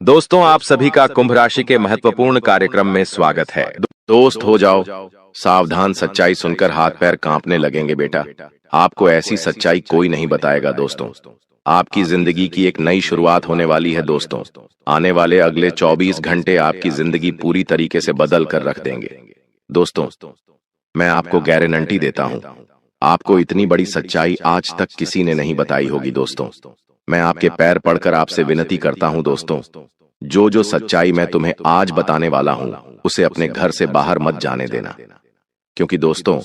दोस्तों, आप सभी का कुंभ राशि के महत्वपूर्ण कार्यक्रम में स्वागत है। दोस्त हो जाओ, सावधान, सच्चाई सुनकर हाथ पैर कांपने लगेंगे बेटा। आपको ऐसी सच्चाई कोई नहीं बताएगा दोस्तों। आपकी जिंदगी की एक नई शुरुआत होने वाली है दोस्तों। आने वाले अगले 24 घंटे आपकी जिंदगी पूरी तरीके से बदल कर रख देंगे। दोस्तों, मैं आपको गारंटी देता हूं, आपको इतनी बड़ी सच्चाई आज तक किसी ने नहीं बताई होगी दोस्तों। मैं आपके पैर पड़कर आपसे विनती करता हूं दोस्तों, जो सच्चाई मैं तुम्हें आज बताने वाला हूं उसे अपने घर से बाहर मत जाने देना। क्योंकि दोस्तों,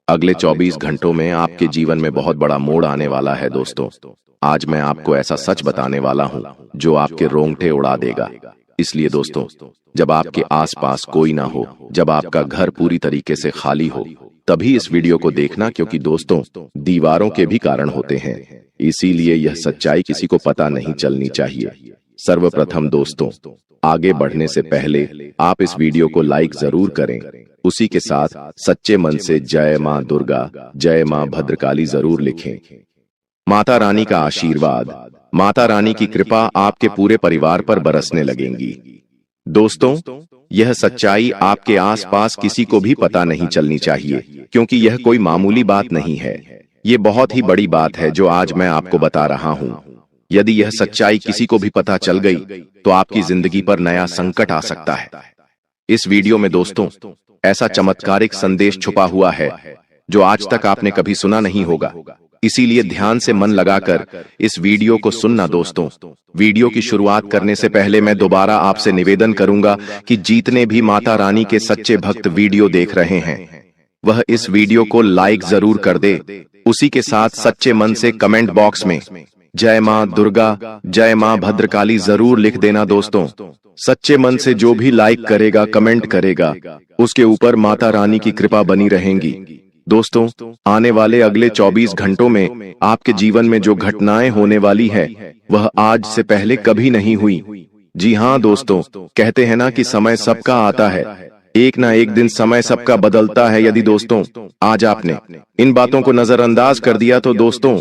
अगले 24 घंटों में आपके जीवन में बहुत बड़ा मोड़ आने वाला है दोस्तों। आज मैं आपको ऐसा सच बताने वाला हूं जो आपके रोंगटे उड़ा देगा। इसलिए दोस्तों, जब आपके आसपास कोई ना हो, जब आपका घर पूरी तरीके से खाली हो, तभी इस वीडियो को देखना। क्योंकि दोस्तों, दीवारों के भी कारण होते हैं, इसीलिए यह सच्चाई किसी को पता नहीं चलनी चाहिए। सर्वप्रथम दोस्तों, आगे बढ़ने से पहले आप इस वीडियो को लाइक जरूर करें। उसी के साथ सच्चे मन से जय मां दुर्गा, जय मां भद्रकाली जरूर लिखें। माता रानी का आशीर्वाद, माता रानी की कृपा आपके पूरे परिवार पर बरसने लगेंगी। दोस्तों, यह सच्चाई आपके आसपास किसी को भी पता नहीं चलनी चाहिए, क्योंकि यह कोई मामूली बात नहीं है। ये बहुत ही बड़ी बात है जो आज मैं आपको बता रहा हूं। यदि यह सच्चाई किसी को भी पता चल गई तो आपकी जिंदगी पर नया संकट आ सकता है। इस वीडियो में दोस्तों, ऐसा चमत्कारिक संदेश छुपा हुआ है जो आज तक आपने कभी सुना नहीं होगा। इसीलिए ध्यान से मन लगाकर इस वीडियो को सुनना दोस्तों। वीडियो की शुरुआत करने से पहले मैं दोबारा आपसे निवेदन करूंगा कि जितने भी माता रानी के सच्चे भक्त वीडियो देख रहे हैं, वह इस वीडियो को लाइक जरूर कर दे। उसी के साथ सच्चे मन से कमेंट बॉक्स में जय मां दुर्गा, जय मां भद्रकाली जरूर लिख देना दोस्तों। सच्चे मन से जो भी लाइक करेगा, कमेंट करेगा, उसके ऊपर माता रानी की कृपा बनी रहेंगी। दोस्तों, आने वाले अगले 24 घंटों में आपके जीवन में जो घटनाएं होने वाली है वह आज से पहले कभी नहीं हुई। जी हाँ दोस्तों, कहते हैं ना कि समय सबका आता है, एक ना एक दिन समय सबका बदलता है। यदि दोस्तों आज आपने इन बातों को नजरअंदाज कर दिया तो दोस्तों,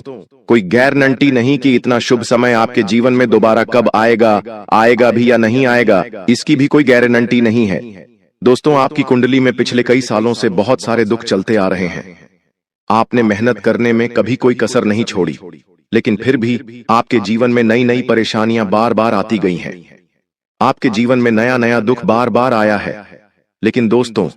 कोई गारंटी नहीं कि इतना शुभ समय आपके जीवन में दोबारा कब आएगा भी या नहीं आएगा, इसकी भी कोई गारंटी नहीं है। दोस्तों, आपकी कुंडली में पिछले कई सालों से बहुत सारे दुख चलते आ रहे हैं। आपने मेहनत करने में कभी कोई कसर नहीं छोड़ी, लेकिन फिर भी आपके जीवन में नई नई परेशानियां बार बार आती गई हैं। आपके जीवन में नया नया दुख बार बार आया है। लेकिन दोस्तों,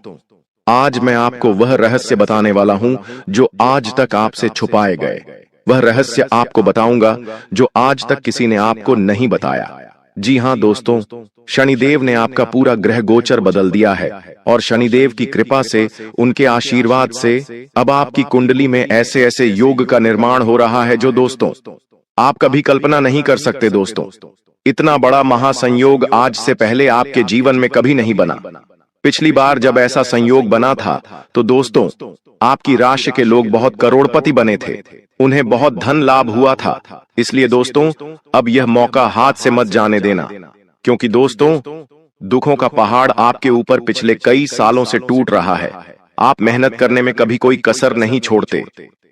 आज मैं आपको वह रहस्य बताने वाला हूं जो आज तक आपसे छुपाए गए। वह रहस्य आपको बताऊंगा जो आज तक किसी ने आपको नहीं बताया। जी हां दोस्तों, शनिदेव ने आपका पूरा ग्रह गोचर बदल दिया है और शनिदेव की कृपा से, उनके आशीर्वाद से अब आपकी कुंडली में ऐसे ऐसे योग का निर्माण हो रहा है जो दोस्तों आप कभी कल्पना नहीं कर सकते। दोस्तों, इतना बड़ा महासंयोग आज से पहले आपके जीवन में कभी नहीं बना। पिछली बार जब ऐसा संयोग बना था तो दोस्तों, आपकी राशि के लोग बहुत करोड़पति बने थे, उन्हें बहुत धन लाभ हुआ था। इसलिए दोस्तों, अब यह मौका हाथ से मत जाने देना। क्योंकि दोस्तों, दुखों का पहाड़ आपके ऊपर पिछले कई सालों से टूट रहा है। आप मेहनत करने में कभी कोई कसर नहीं छोड़ते,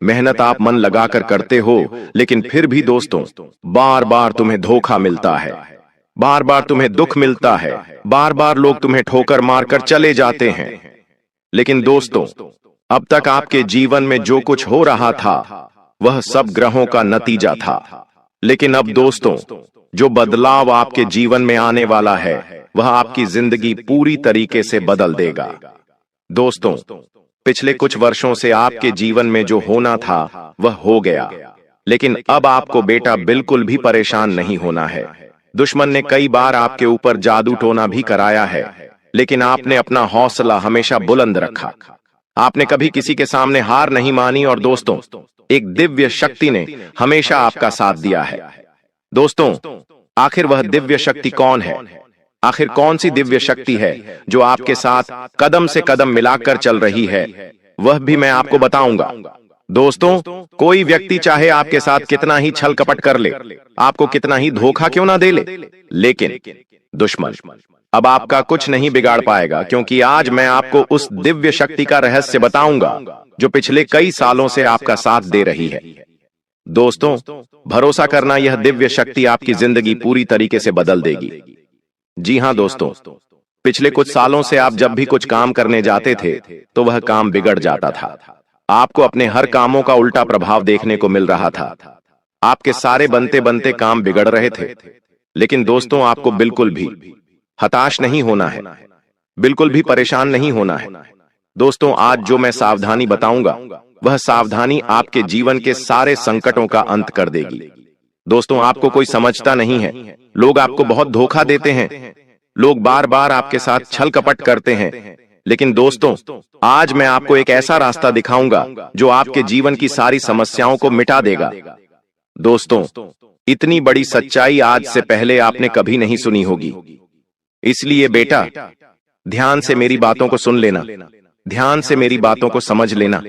मेहनत आप मन लगाकर करते हो, लेकिन फिर भी दोस्तों बार बार तुम्हें धोखा मिलता है, बार बार तुम्हें दुख मिलता है, बार बार लोग तुम्हें ठोकर मारकर चले जाते हैं। लेकिन दोस्तों, अब तक आपके जीवन में जो कुछ हो रहा था वह सब ग्रहों का नतीजा था। लेकिन अब दोस्तों, जो बदलाव आपके जीवन में आने वाला है वह आपकी जिंदगी पूरी तरीके से बदल देगा। दोस्तों, पिछले कुछ वर्षों से आपके जीवन में जो होना था वह हो गया, लेकिन अब आपको बेटा बिल्कुल भी परेशान नहीं होना है। दुश्मन ने कई बार आपके ऊपर जादू टोना भी कराया है, लेकिन आपने अपना हौसला हमेशा बुलंद रखा। आपने कभी किसी के सामने हार नहीं मानी और दोस्तों, एक दिव्य शक्ति ने हमेशा आपका साथ दिया है। दोस्तों, आखिर वह दिव्य शक्ति कौन है? आखिर कौन सी दिव्य शक्ति है जो आपके साथ कदम से कदम मिलाकर चल रही है? वह भी मैं आपको बताऊंगा। दोस्तों, कोई व्यक्ति चाहे आपके साथ कितना ही छल कपट कर ले, आपको कितना ही धोखा क्यों ना दे ले, लेकिन दुश्मन अब आपका कुछ नहीं बिगाड़ पाएगा। क्योंकि आज मैं आपको उस दिव्य शक्ति का रहस्य बताऊंगा जो पिछले कई सालों से आपका साथ दे रही है। दोस्तों, भरोसा करना, यह दिव्य शक्ति आपकी जिंदगी पूरी तरीके से बदल देगी। जी हाँ दोस्तों, पिछले कुछ सालों से आप जब भी कुछ काम करने जाते थे तो वह काम बिगड़ जाता था। आपको अपने हर कामों का उल्टा प्रभाव देखने को मिल रहा था। आपके सारे बनते बनते काम बिगड़ रहे थे। लेकिन दोस्तों, आपको बिल्कुल भी हताश नहीं होना है, बिल्कुल भी परेशान नहीं होना है। दोस्तों, आज जो मैं सावधानी बताऊंगा, वह सावधानी आपके जीवन के सारे संकटों का अंत कर देगी। दोस्तों, आपको कोई समझता नहीं है। लोग आपको बहुत धोखा देते हैं। लोग बार बार आपके साथ छल कपट करते हैं। लेकिन दोस्तों, आज मैं आपको एक ऐसा रास्ता दिखाऊंगा जो आपके जीवन की सारी समस्याओं को मिटा देगा। दोस्तों, इतनी बड़ी सच्चाई आज से पहले आपने कभी नहीं सुनी होगी। इसलिए बेटा, ध्यान से मेरी बातों को सुन लेना, ध्यान से मेरी बातों को समझ लेना,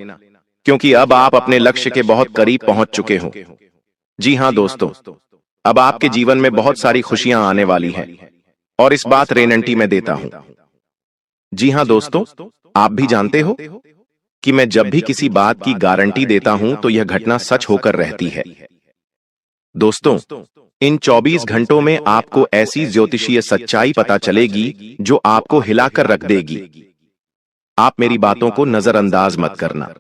क्योंकि अब आप अपने लक्ष्य के बहुत करीब पहुंच चुके हो। जी हां दोस्तों, अब आपके जीवन में बहुत सारी खुशियां आने वाली हैं और इस बात गारंटी मैं देता हूं। जी हां दोस्तों, आप भी जानते हो कि मैं जब भी किसी बात की गारंटी देता हूं तो यह घटना सच होकर रहती है। दोस्तों, इन 24 घंटों में आपको ऐसी ज्योतिषीय सच्चाई पता चलेगी जो आपको हिलाकर रख देगी। आप मेरी बातों को नजरअंदाज मत करना।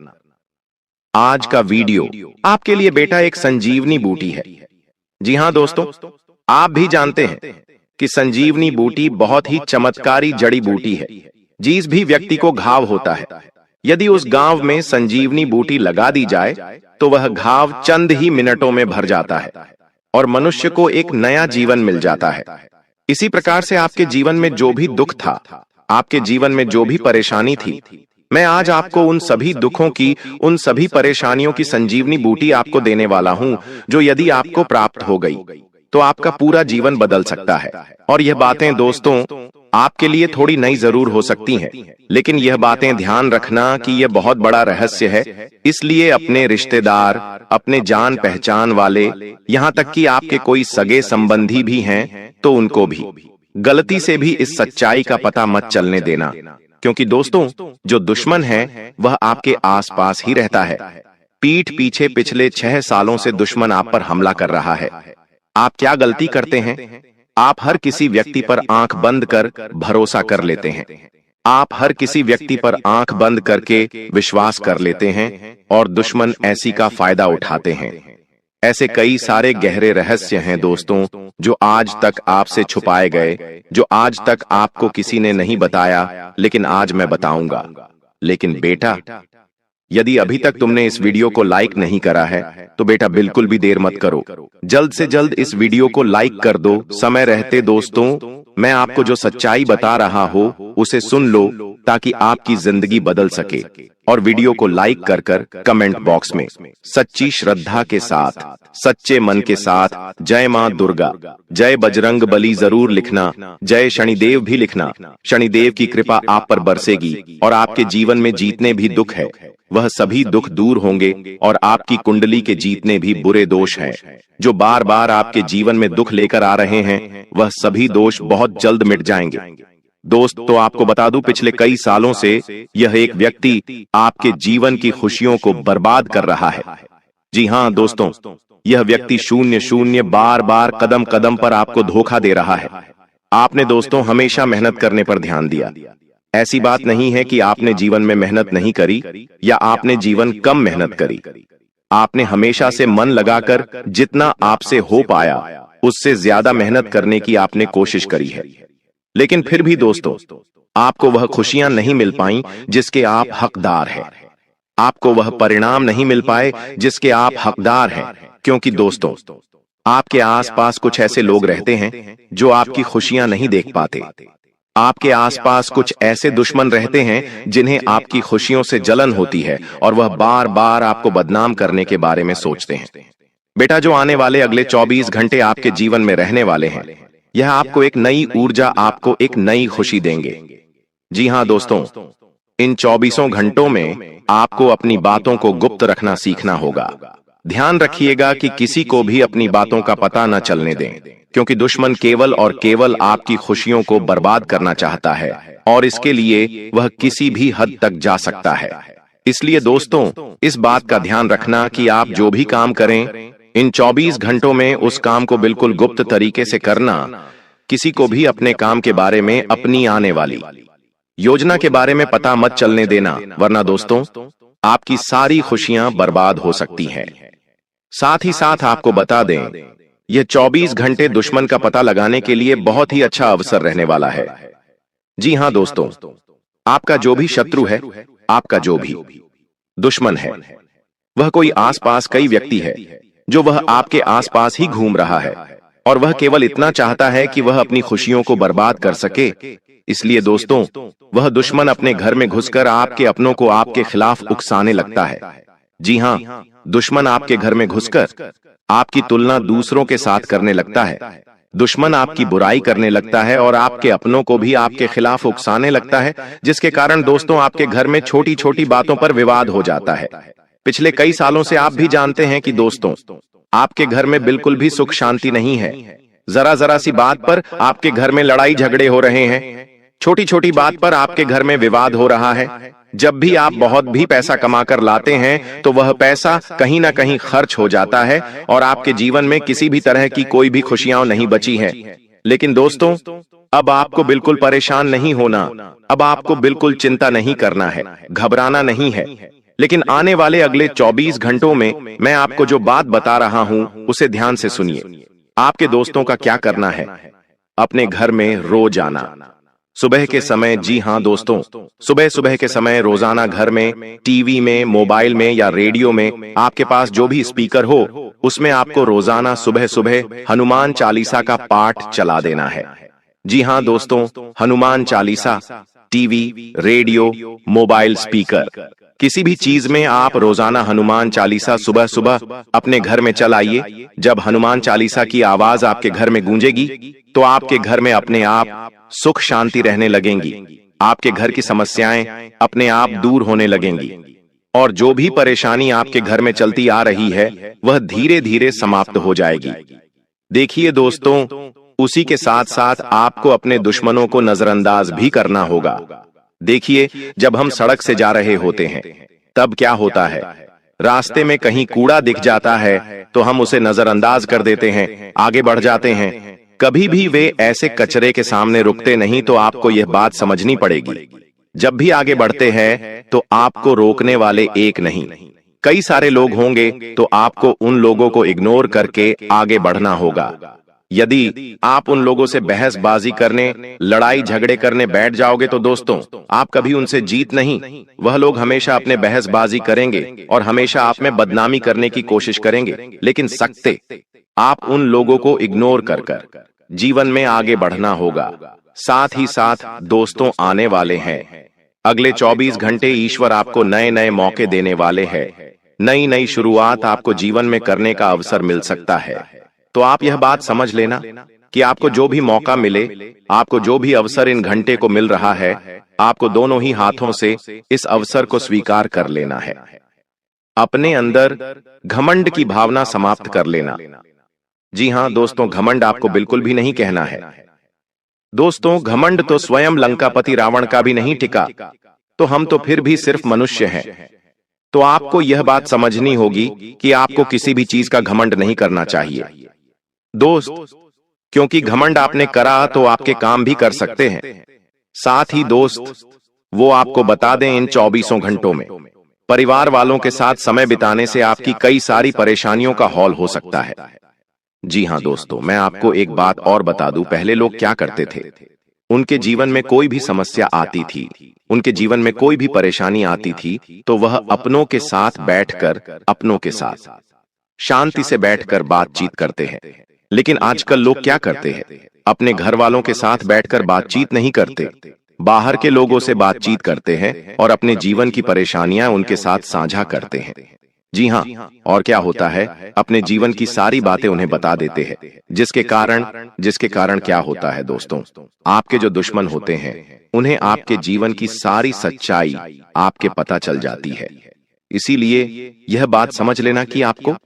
आज का वीडियो आपके लिए बेटा एक संजीवनी बूटी है। जी हां दोस्तों, आप भी जानते हैं कि संजीवनी बूटी बहुत ही चमत्कारी जड़ी बूटी है। जिस भी व्यक्ति को घाव होता है, यदि उस घाव में संजीवनी बूटी लगा दी जाए तो वह घाव चंद ही मिनटों में भर जाता है और मनुष्य को एक नया जीवन मिल जाता है। इसी प्रकार से आपके जीवन में जो भी दुख था, आपके जीवन में जो भी परेशानी थी, मैं आज आपको उन सभी दुखों की, उन सभी परेशानियों की संजीवनी बूटी आपको देने वाला हूं, जो यदि आपको प्राप्त हो गई तो आपका पूरा जीवन बदल सकता है। और यह बातें दोस्तों आपके लिए थोड़ी नई जरूर हो सकती हैं, लेकिन यह बातें ध्यान रखना कि यह बहुत बड़ा रहस्य है। इसलिए अपने रिश्तेदार, अपने जान पहचान वाले, यहाँ तक कि आपके कोई सगे संबंधी भी हैं तो उनको भी गलती से भी इस सच्चाई का पता मत चलने देना, क्योंकि दोस्तों, जो दुश्मन है वह आपके आसपास ही रहता है। पीठ पीछे पिछले 6 सालों से दुश्मन आप पर हमला कर रहा है। आप क्या गलती करते हैं? आप हर किसी व्यक्ति पर आंख बंद कर भरोसा कर लेते हैं। आप हर किसी व्यक्ति पर आंख बंद करके विश्वास कर लेते हैं और दुश्मन ऐसी का फायदा उठाते हैं। ऐसे कई सारे गहरे रहस्य हैं दोस्तों, जो आज तक आपसे छुपाए गए, जो आज तक आपको किसी ने नहीं बताया, लेकिन आज मैं बताऊंगा। लेकिन बेटा, यदि अभी तक तुमने इस वीडियो को लाइक नहीं करा है तो बेटा बिल्कुल भी देर मत करो, जल्द से जल्द इस वीडियो को लाइक कर दो समय रहते। दोस्तों, मैं आपको जो सच्चाई बता रहा हूं उसे सुन लो ताकि आपकी जिंदगी बदल सके। और वीडियो को लाइक कर कर कमेंट बॉक्स में सच्ची श्रद्धा के साथ, सच्चे मन के साथ जय मां दुर्गा, जय बजरंग बली जरूर लिखना, जय शनिदेव भी लिखना। शनिदेव की कृपा आप पर बरसेगी और आपके जीवन में जितने भी दुख है वह सभी दुख दूर होंगे और आपकी कुंडली के जितने भी बुरे दोष हैं जो बार बार आपके जीवन में दुख लेकर आ रहे हैं, वह सभी दोष बहुत जल्द मिट जाएंगे। दोस्त, तो आपको बता दूं, पिछले कई सालों से यह एक व्यक्ति आपके जीवन की खुशियों को बर्बाद कर रहा है। जी हां दोस्तों, यह व्यक्ति शून्य शून्य बार बार कदम कदम पर आपको धोखा दे रहा है। आपने दोस्तों हमेशा मेहनत करने पर ध्यान दिया। ऐसी बात नहीं है कि आपने जीवन में मेहनत नहीं करी या आपने जीवन कम मेहनत करी। आपने हमेशा से मन लगाकर जितना आपसे हो पाया उससे ज्यादा मेहनत करने की आपने कोशिश करी है। लेकिन फिर भी दोस्तों, आपको वह खुशियां नहीं मिल पाई जिसके आप हकदार हैं। आपको वह परिणाम नहीं मिल पाए जिसके आप हकदार हैं, क्योंकि दोस्तों, आपके आसपास कुछ ऐसे लोग रहते हैं जो आपकी खुशियां नहीं देख पाते। आपके आसपास कुछ ऐसे दुश्मन रहते हैं जिन्हें आपकी खुशियों से जलन होती है और वह बार बार आपको बदनाम करने के बारे में सोचते हैं। बेटा, जो आने वाले अगले 24 घंटे आपके जीवन में रहने वाले हैं, यह आपको एक नई ऊर्जा, आपको एक नई खुशी देंगे। जी हां दोस्तों, इन 24 घंटों में आपको अपनी बातों को गुप्त रखना सीखना होगा। ध्यान रखिएगा कि किसी को भी अपनी बातों का पता न चलने दें, क्योंकि दुश्मन केवल और केवल आपकी खुशियों को बर्बाद करना चाहता है और इसके लिए वह किसी भी हद तक जा सकता है। इसलिए दोस्तों, इस बात का ध्यान रखना कि आप जो भी काम करें, इन 24 घंटों में उस काम को बिल्कुल गुप्त तरीके से करना। किसी को भी अपने काम के बारे में, अपनी आने वाली योजना के बारे में पता मत चलने देना, वरना दोस्तों आपकी सारी खुशियां बर्बाद हो सकती हैं। साथ ही साथ आपको बता दें, यह 24 घंटे दुश्मन का पता लगाने के लिए बहुत ही अच्छा अवसर रहने वाला है। जी हां दोस्तों, आपका जो भी शत्रु है, आपका जो भी दुश्मन है, वह कोई आसपास कई व्यक्ति है जो वह आपके आसपास ही घूम रहा है, और वह केवल इतना चाहता है कि वह अपनी खुशियों को बर्बाद कर सके। इसलिए दोस्तों, वह दुश्मन अपने घर में घुसकर आपके अपनों को आपके खिलाफ उकसाने लगता है। जी हां, दुश्मन आपके घर में घुसकर आपकी तुलना दूसरों के साथ करने लगता है। दुश्मन आपकी बुराई करने लगता है और आपके अपनों को भी आपके खिलाफ उकसाने लगता है, जिसके कारण दोस्तों आपके घर में छोटी छोटी बातों पर विवाद हो जाता है। पिछले कई सालों से आप भी जानते हैं कि दोस्तों, आपके घर में बिल्कुल भी सुख शांति नहीं है। जरा जरा सी बात पर आपके घर में लड़ाई झगड़े हो रहे हैं। छोटी छोटी बात पर आपके घर में विवाद हो रहा है। जब भी आप बहुत भी पैसा कमाकर लाते हैं तो वह पैसा कहीं ना कहीं खर्च हो जाता है और आपके जीवन में किसी भी तरह की कोई भी खुशियां नहीं बची हैं। लेकिन दोस्तों, अब आपको बिल्कुल परेशान नहीं होना, अब आपको बिल्कुल चिंता नहीं करना है, घबराना नहीं है। लेकिन आने वाले अगले 24 घंटों में मैं आपको जो बात बता रहा हूं उसे ध्यान से सुनिए। आपके दोस्तों का क्या करना है? अपने घर में रोज आना सुबह के समय। जी हां दोस्तों, सुबह सुबह के समय रोजाना घर में, टीवी में, मोबाइल में या रेडियो में, आपके पास जो भी स्पीकर हो उसमें आपको रोजाना सुबह सुबह हनुमान चालीसा का पाठ चला देना है। जी हां दोस्तों, Hanuman Chalisa, TV, radio, mobile, speaker, किसी भी चीज में आप रोजाना हनुमान चालीसा सुबह सुबह अपने घर में चलाइए। जब हनुमान चालीसा की आवाज आपके घर में गूंजेगी तो आपके घर में अपने आप सुख शांति रहने लगेंगी। आपके घर की समस्याएं अपने आप दूर होने लगेंगी और जो भी परेशानी आपके घर में चलती आ रही है वह धीरे धीरे समाप्त हो जाएगी। देखिए दोस्तों, उसी के साथ साथ आपको अपने दुश्मनों को नजरअंदाज भी करना होगा। देखिए, जब हम सड़क से जा रहे होते हैं तब क्या होता है, रास्ते में कहीं कूड़ा दिख जाता है तो हम उसे नजरअंदाज कर देते हैं, आगे बढ़ जाते हैं। कभी भी वे ऐसे कचरे के सामने रुकते नहीं। तो आपको यह बात समझनी पड़ेगी, जब भी आगे बढ़ते हैं तो आपको रोकने वाले एक नहीं, कई सारे लोग होंगे, तो आपको उन लोगों को इग्नोर करके आगे बढ़ना होगा। यदि आप उन लोगों से बहसबाजी करने, लड़ाई झगड़े करने बैठ जाओगे तो दोस्तों आप कभी उनसे जीत नहीं। वह लोग हमेशा अपने बहसबाजी करेंगे और हमेशा आप में बदनामी करने की कोशिश करेंगे। लेकिन सकते आप उन लोगों को इग्नोर कर जीवन में आगे बढ़ना होगा। साथ ही साथ दोस्तों, आने वाले हैं अगले 24 घंटे ईश्वर आपको नए नए मौके देने वाले हैं। नई नई शुरुआत आपको जीवन में करने का अवसर मिल सकता है। तो आप यह बात समझ लेना कि आपको जो भी मौका मिले, आपको जो भी अवसर इन घंटे को मिल रहा है, आपको दोनों ही हाथों से इस अवसर को स्वीकार कर लेना है। अपने अंदर घमंड की भावना समाप्त कर लेना। जी हां दोस्तों, घमंड आपको बिल्कुल भी नहीं कहना है। दोस्तों, घमंड तो स्वयं लंकापति रावण का भी नहीं टिका, तो हम तो फिर भी सिर्फ मनुष्य हैं। तो आपको यह बात समझनी होगी कि आपको किसी भी चीज का घमंड नहीं करना चाहिए दोस्त, क्योंकि घमंड आपने करा तो आपके काम भी कर सकते हैं। साथ ही दोस्त, वो आपको बता दें, इन 24 घंटों में परिवार वालों के साथ समय बिताने से आपकी कई सारी परेशानियों का हौल हो सकता है। जी हां दोस्तों, मैं आपको एक बात और बता दूं, पहले लोग क्या करते थे, उनके जीवन में कोई भी समस्या आती थी, उनके जीवन में कोई भी परेशानी आती थी, तो वह अपनों के साथ बैठकर, अपनों के साथ शांति से बैठकर बातचीत करते हैं। लेकिन आजकल लोग क्या करते हैं, अपने घर वालों के साथ बैठकर बातचीत नहीं करते, बाहर के लोगों से बातचीत करते हैं और अपने जीवन की परेशानियां उनके साथ साझा करते हैं। जी हां, और क्या होता है, अपने जीवन की सारी बातें उन्हें बता देते हैं, जिसके कारण क्या होता है दोस्तों, आपके जो दुश्मन होते हैं उन्हें आपके जीवन की सारी सच्चाई आपके पता चल जाती है। इसीलिए यह बात समझ लेना कि आपको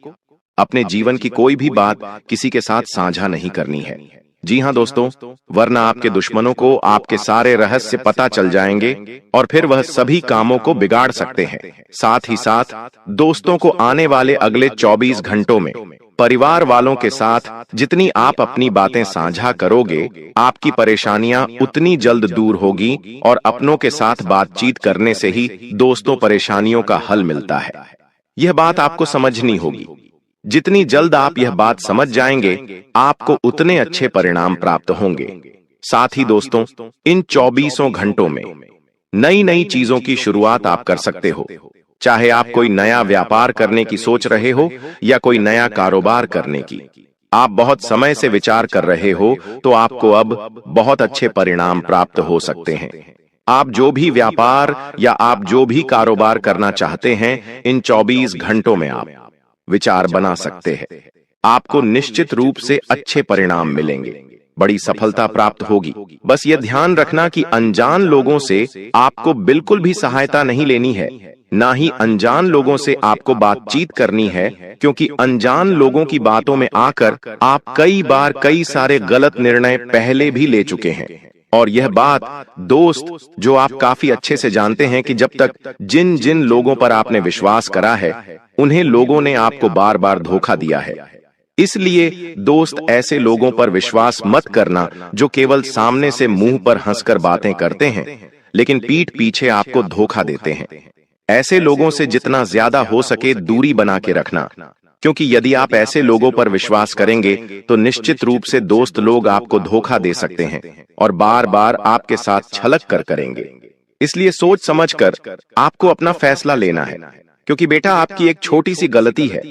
अपने जीवन की कोई भी बात किसी के साथ साझा नहीं करनी है। जी हाँ दोस्तों, वरना आपके दुश्मनों को आपके सारे रहस्य पता चल जाएंगे और फिर वह सभी कामों को बिगाड़ सकते हैं। साथ ही साथ दोस्तों को आने वाले अगले 24 घंटों में परिवार वालों के साथ जितनी आप अपनी बातें साझा करोगे, आपकी परेशानियां उतनी जल्द दूर होगी और अपनों के साथ बातचीत करने से ही दोस्तों परेशानियों का हल मिलता है। यह बात आपको समझनी होगी। जितनी जल्द आप यह बात समझ जाएंगे, आपको उतने अच्छे परिणाम प्राप्त होंगे। साथ ही दोस्तों, इन 24 घंटों में नई नई चीजों की शुरुआत आप कर सकते हो। चाहे आप कोई नया व्यापार करने की सोच रहे हो या कोई नया कारोबार करने की, आप बहुत समय से विचार कर रहे हो, तो आपको अब बहुत अच्छे परिणाम प्राप्त हो सकते हैं। आप जो भी व्यापार या आप जो भी कारोबार करना चाहते हैं, इन 24 घंटों में आप विचार बना सकते हैं। आपको निश्चित रूप से अच्छे परिणाम मिलेंगे, बड़ी सफलता प्राप्त होगी। बस यह ध्यान रखना कि अनजान लोगों से आपको बिल्कुल भी सहायता नहीं लेनी है, ना ही अनजान लोगों से आपको बातचीत करनी है, क्योंकि अनजान लोगों की बातों में आकर आप कई बार कई सारे गलत निर्णय पहले भी ले चुके हैं। और यह बात दोस्त, जो आप काफी अच्छे से जानते हैं कि जब तक जिन जिन लोगों पर आपने विश्वास करा है, उन्हें लोगों ने आपको बार बार धोखा दिया है। इसलिए दोस्त, ऐसे लोगों पर विश्वास मत करना जो केवल सामने से मुंह पर हंसकर बातें करते हैं, लेकिन पीठ पीछे आपको धोखा देते हैं। ऐसे लोगों से जितना ज्यादा हो सके दूरी बना के रखना, क्योंकि यदि आप ऐसे लोगों पर विश्वास करेंगे तो निश्चित रूप से दोस्त लोग आपको धोखा दे सकते हैं और बार बार आपके साथ छलक कर करेंगे। इसलिए सोच समझकर आपको अपना फैसला लेना है, क्योंकि बेटा, आपकी एक छोटी सी गलती है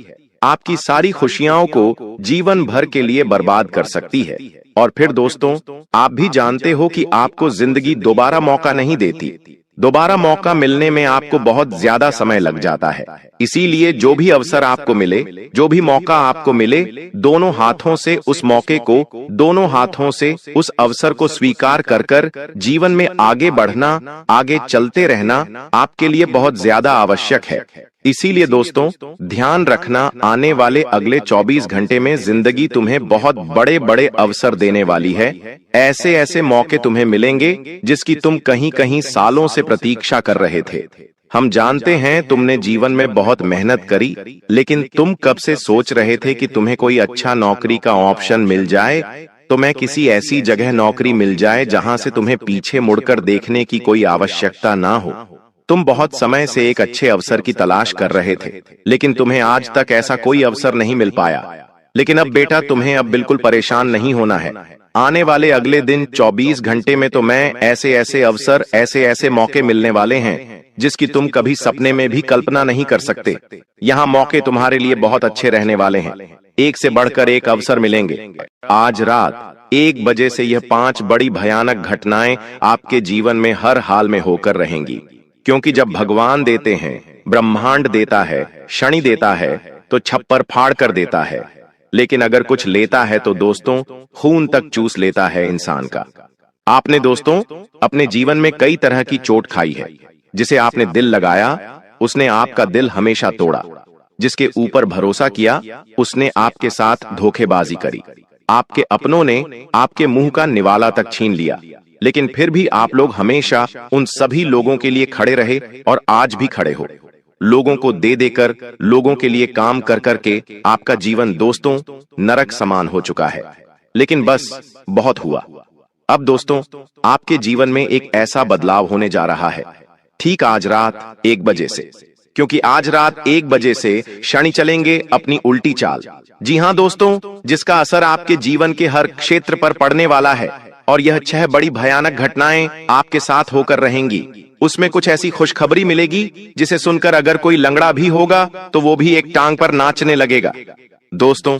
आपकी सारी खुशियों को जीवन भर के लिए बर्बाद कर सकती है। और फिर दोस्तों, आप भी जानते हो कि आपको जिंदगी दोबारा मौका नहीं देती। दोबारा मौका मिलने में आपको बहुत ज्यादा समय लग जाता है। इसीलिए जो भी अवसर आपको मिले, जो भी मौका आपको मिले, दोनों हाथों से उस मौके को, दोनों हाथों से उस अवसर को स्वीकार कर कर जीवन में आगे बढ़ना, आगे चलते रहना आपके लिए बहुत ज्यादा आवश्यक है। इसीलिए दोस्तों, ध्यान रखना, आने वाले अगले 24 घंटे में जिंदगी तुम्हें बहुत बड़े बड़े अवसर देने वाली है। ऐसे ऐसे मौके तुम्हें मिलेंगे जिसकी तुम कहीं कहीं सालों से प्रतीक्षा कर रहे थे। हम जानते हैं तुमने जीवन में बहुत मेहनत करी, लेकिन तुम कब से सोच रहे थे कि तुम्हें कोई अच्छा नौकरी का ऑप्शन मिल जाए, तुम्हें किसी ऐसी जगह नौकरी मिल जाए जहां से तुम्हें पीछे मुड़कर देखने की कोई आवश्यकता ना हो। तुम बहुत समय से एक अच्छे अवसर की तलाश कर रहे थे, लेकिन तुम्हें आज तक ऐसा कोई अवसर नहीं मिल पाया। लेकिन अब बेटा, तुम्हें अब बिल्कुल परेशान नहीं होना है। आने वाले अगले दिन 24 घंटे में तो मैं ऐसे ऐसे अवसर, ऐसे ऐसे मौके मिलने वाले हैं जिसकी तुम कभी सपने में भी कल्पना नहीं कर सकते। यहाँ मौके तुम्हारे लिए बहुत अच्छे रहने वाले हैं। एक से बढ़कर एक अवसर मिलेंगे। आज रात 1 बजे से यह 5 बड़ी भयानक घटनाएं आपके जीवन में हर हाल में होकर रहेंगी, क्योंकि जब भगवान देते हैं, ब्रह्मांड देता है, शनि देता है, तो छप्पर फाड़ कर देता है। लेकिन अगर कुछ लेता है तो दोस्तों, खून तक चूस लेता है इंसान का। आपने दोस्तों अपने जीवन में कई तरह की चोट खाई है। जिसे आपने दिल लगाया, उसने आपका दिल हमेशा तोड़ा। जिसके ऊपर भरोसा किया, उसने आपके साथ धोखेबाजी करी। आपके अपनों ने आपके मुंह का निवाला तक छीन लिया, लेकिन फिर भी आप लोग हमेशा उन सभी लोगों के लिए खड़े रहे और आज भी खड़े हो। लोगों को दे देकर, लोगों के लिए काम कर करके आपका जीवन दोस्तों नरक समान हो चुका है। लेकिन बस बहुत हुआ। अब दोस्तों, आपके जीवन में एक ऐसा बदलाव होने जा रहा है, ठीक आज रात 1 बजे से, क्योंकि आज रात 1 बजे से शनि चलेंगे अपनी उल्टी चाल। जी हाँ दोस्तों, जिसका असर आपके जीवन के हर क्षेत्र पर पड़ने वाला है। और यह 6 बड़ी भयानक घटनाएं आपके साथ होकर रहेंगी। उसमें कुछ ऐसी खुशखबरी मिलेगी जिसे सुनकर अगर कोई लंगड़ा भी होगा तो वो भी एक टांग पर नाचने लगेगा। दोस्तों,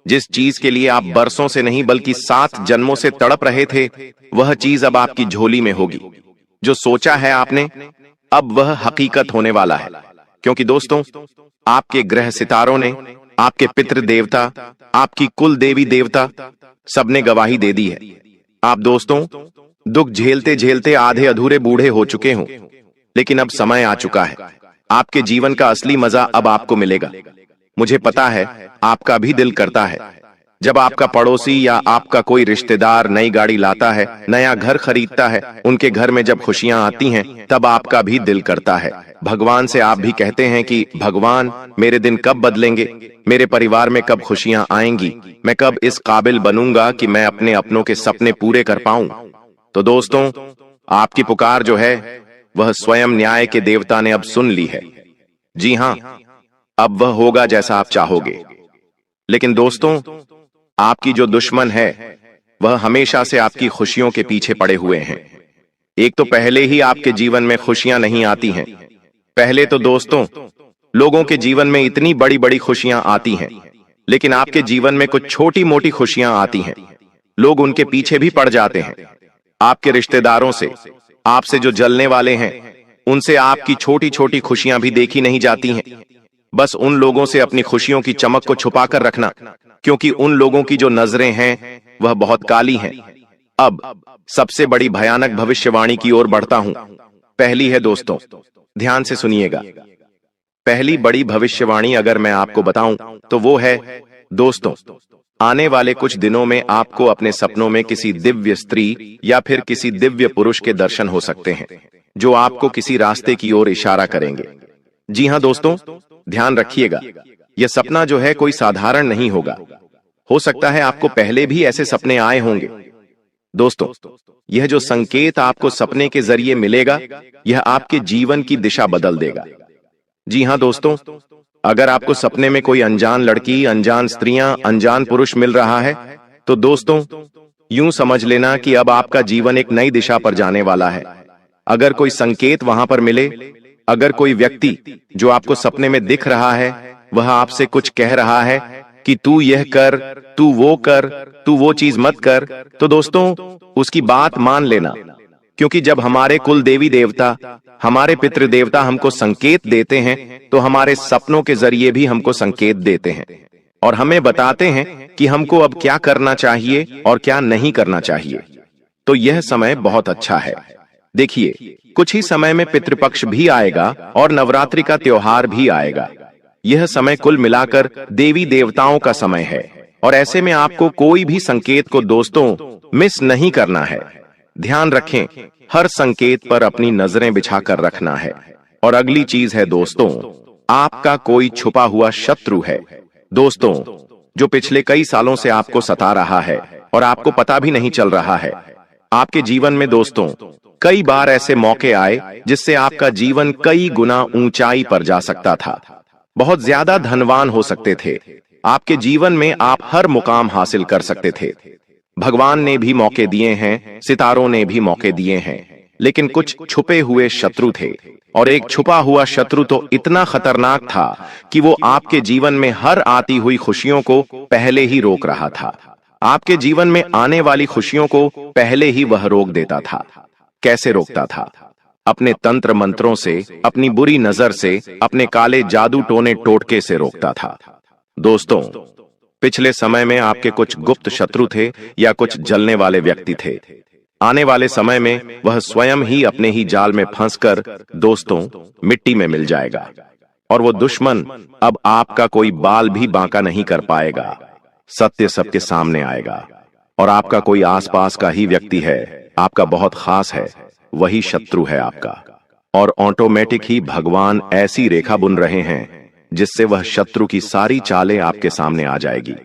जिस चीज के लिए आप बरसों से नहीं बल्कि 7 जन्मों से तड़प रहे थे, वह चीज अब आपकी झोली में होगी। जो सोचा है आपने, अब वह हकीकत होने वाला है। क्योंकि दोस्तों, आपके ग्रह सितारों ने, आपके पितृ देवता, आपकी कुल देवी देवता, सबने गवाही दे दी है। आप दोस्तों दुख झेलते झेलते आधे अधूरे बूढ़े हो चुके हों, लेकिन अब समय आ चुका है। आपके जीवन का असली मजा अब आपको मिलेगा। मुझे पता है आपका भी दिल करता है, जब आपका पड़ोसी या आपका कोई रिश्तेदार नई गाड़ी लाता है, नया घर खरीदता है, उनके घर में जब खुशियां आती हैं, तब आपका भी दिल करता है। भगवान से आप भी कहते हैं कि भगवान, मेरे दिन कब बदलेंगे, मेरे परिवार में कब खुशियां आएंगी, मैं कब इस काबिल बनूंगा कि मैं अपने अपनों के सपने पूरे कर पाऊं। तो दोस्तों, आपकी पुकार जो है वह स्वयं न्याय के देवता ने अब सुन ली है। जी हां, अब वह होगा जैसा आप चाहोगे। लेकिन दोस्तों, आपकी जो दुश्मन है वह हमेशा से आपकी खुशियों के पीछे पड़े हुए हैं। एक तो पहले ही आपके जीवन में खुशियां नहीं आती हैं। पहले तो दोस्तों, लोगों के जीवन में इतनी बड़ी बड़ी खुशियां आती हैं, लेकिन आपके जीवन में कुछ छोटी मोटी खुशियां आती हैं। लोग उनके पीछे भी पड़ जाते हैं। आपके रिश्तेदारों से, आपसे जो जलने वाले हैं, उनसे आपकी छोटी छोटी खुशियां भी देखी नहीं जाती हैं। बस उन लोगों से अपनी खुशियों की चमक को छुपा कर रखना, क्योंकि उन लोगों की जो नजरें हैं वह बहुत काली हैं। अब सबसे बड़ी भयानक भविष्यवाणी की ओर बढ़ता हूं। पहली है दोस्तों, ध्यान से सुनिएगा। पहली बड़ी भविष्यवाणी अगर मैं आपको बताऊं तो वो है, दोस्तों, आने वाले कुछ दिनों में आपको अपने सपनों में किसी दिव्य स्त्री या फिर किसी दिव्य पुरुष के दर्शन हो सकते हैं, जो आपको किसी रास्ते की ओर इशारा करेंगे। जी हां दोस्तों, ध्यान रखिएगा, यह सपना जो है कोई साधारण नहीं होगा। हो सकता है आपको पहले भी ऐसे सपने आए होंगे। दोस्तों, यह जो संकेत आपको सपने के जरिए मिलेगा, यह आपके जीवन की दिशा बदल देगा। जी हां दोस्तों, अगर आपको सपने में कोई अनजान लड़की, अनजान स्त्रियां, अनजान पुरुष मिल रहा है, तो दोस्तों, यूं समझ लेना कि अब आपका जीवन एक नई दिशा पर जाने वाला है। अगर कोई संकेत वहां पर मिले, अगर कोई व्यक्ति जो आपको सपने में दिख रहा है, वह आपसे कुछ कह रहा है कि तू यह कर, तू वो कर, तू वो चीज मत कर, तो दोस्तों, उसकी बात मान लेना। क्योंकि जब हमारे कुल देवी देवता, हमारे पितृ देवता हमको संकेत देते हैं, तो हमारे सपनों के जरिए भी हमको संकेत देते हैं और हमें बताते हैं कि हमको अब क्या करना चाहिए और क्या नहीं करना चाहिए। तो यह समय बहुत अच्छा है। देखिए, कुछ ही समय में पितृपक्ष भी आएगा और नवरात्रि का त्योहार भी आएगा। यह समय कुल मिलाकर देवी देवताओं का समय है और ऐसे में आपको कोई भी संकेत को दोस्तों मिस नहीं करना है। ध्यान रखें, हर संकेत पर अपनी नजरें बिछाकर रखना है। और अगली चीज है दोस्तों, आपका कोई छुपा हुआ शत्रु है। दोस्तों, जो पिछले कई सालों से आपको सता रहा है और आपको पता भी नहीं चल रहा है। आपके जीवन में दोस्तों कई बार ऐसे मौके आए जिससे आपका जीवन कई गुना ऊंचाई पर जा सकता था। बहुत ज्यादा धनवान हो सकते थे। आपके जीवन में आप हर मुकाम हासिल कर सकते थे। भगवान ने भी मौके दिए हैं, सितारों ने भी मौके दिए हैं, लेकिन कुछ छुपे हुए शत्रु थे। और एक छुपा हुआ शत्रु तो इतना खतरनाक था कि वो आपके जीवन में हर आती हुई खुशियों को पहले ही रोक रहा था। आपके जीवन में आने वाली खुशियों को पहले ही वह रोक देता था। कैसे रोकता था? अपने तंत्र मंत्रों से, अपनी बुरी नजर से, अपने काले जादू टोने टोटके से रोकता था। दोस्तों, पिछले समय में आपके कुछ गुप्त शत्रु थे या कुछ जलने वाले व्यक्ति थे। आने वाले समय में वह स्वयं ही अपने ही जाल में फंसकर दोस्तों मिट्टी में मिल जाएगा और वो दुश्मन अब आपका कोई बाल भी बांका नहीं कर पाएगा। सत्य सबके सामने आएगा और आपका कोई आसपास का ही व्यक्ति है, आपका बहुत खास है, वही शत्रु है आपका। और ऑटोमेटिक ही भगवान ऐसी रेखा बुन रहे हैं जिससे वह शत्रु की सारी चालें आपके सामने आ जाएगी।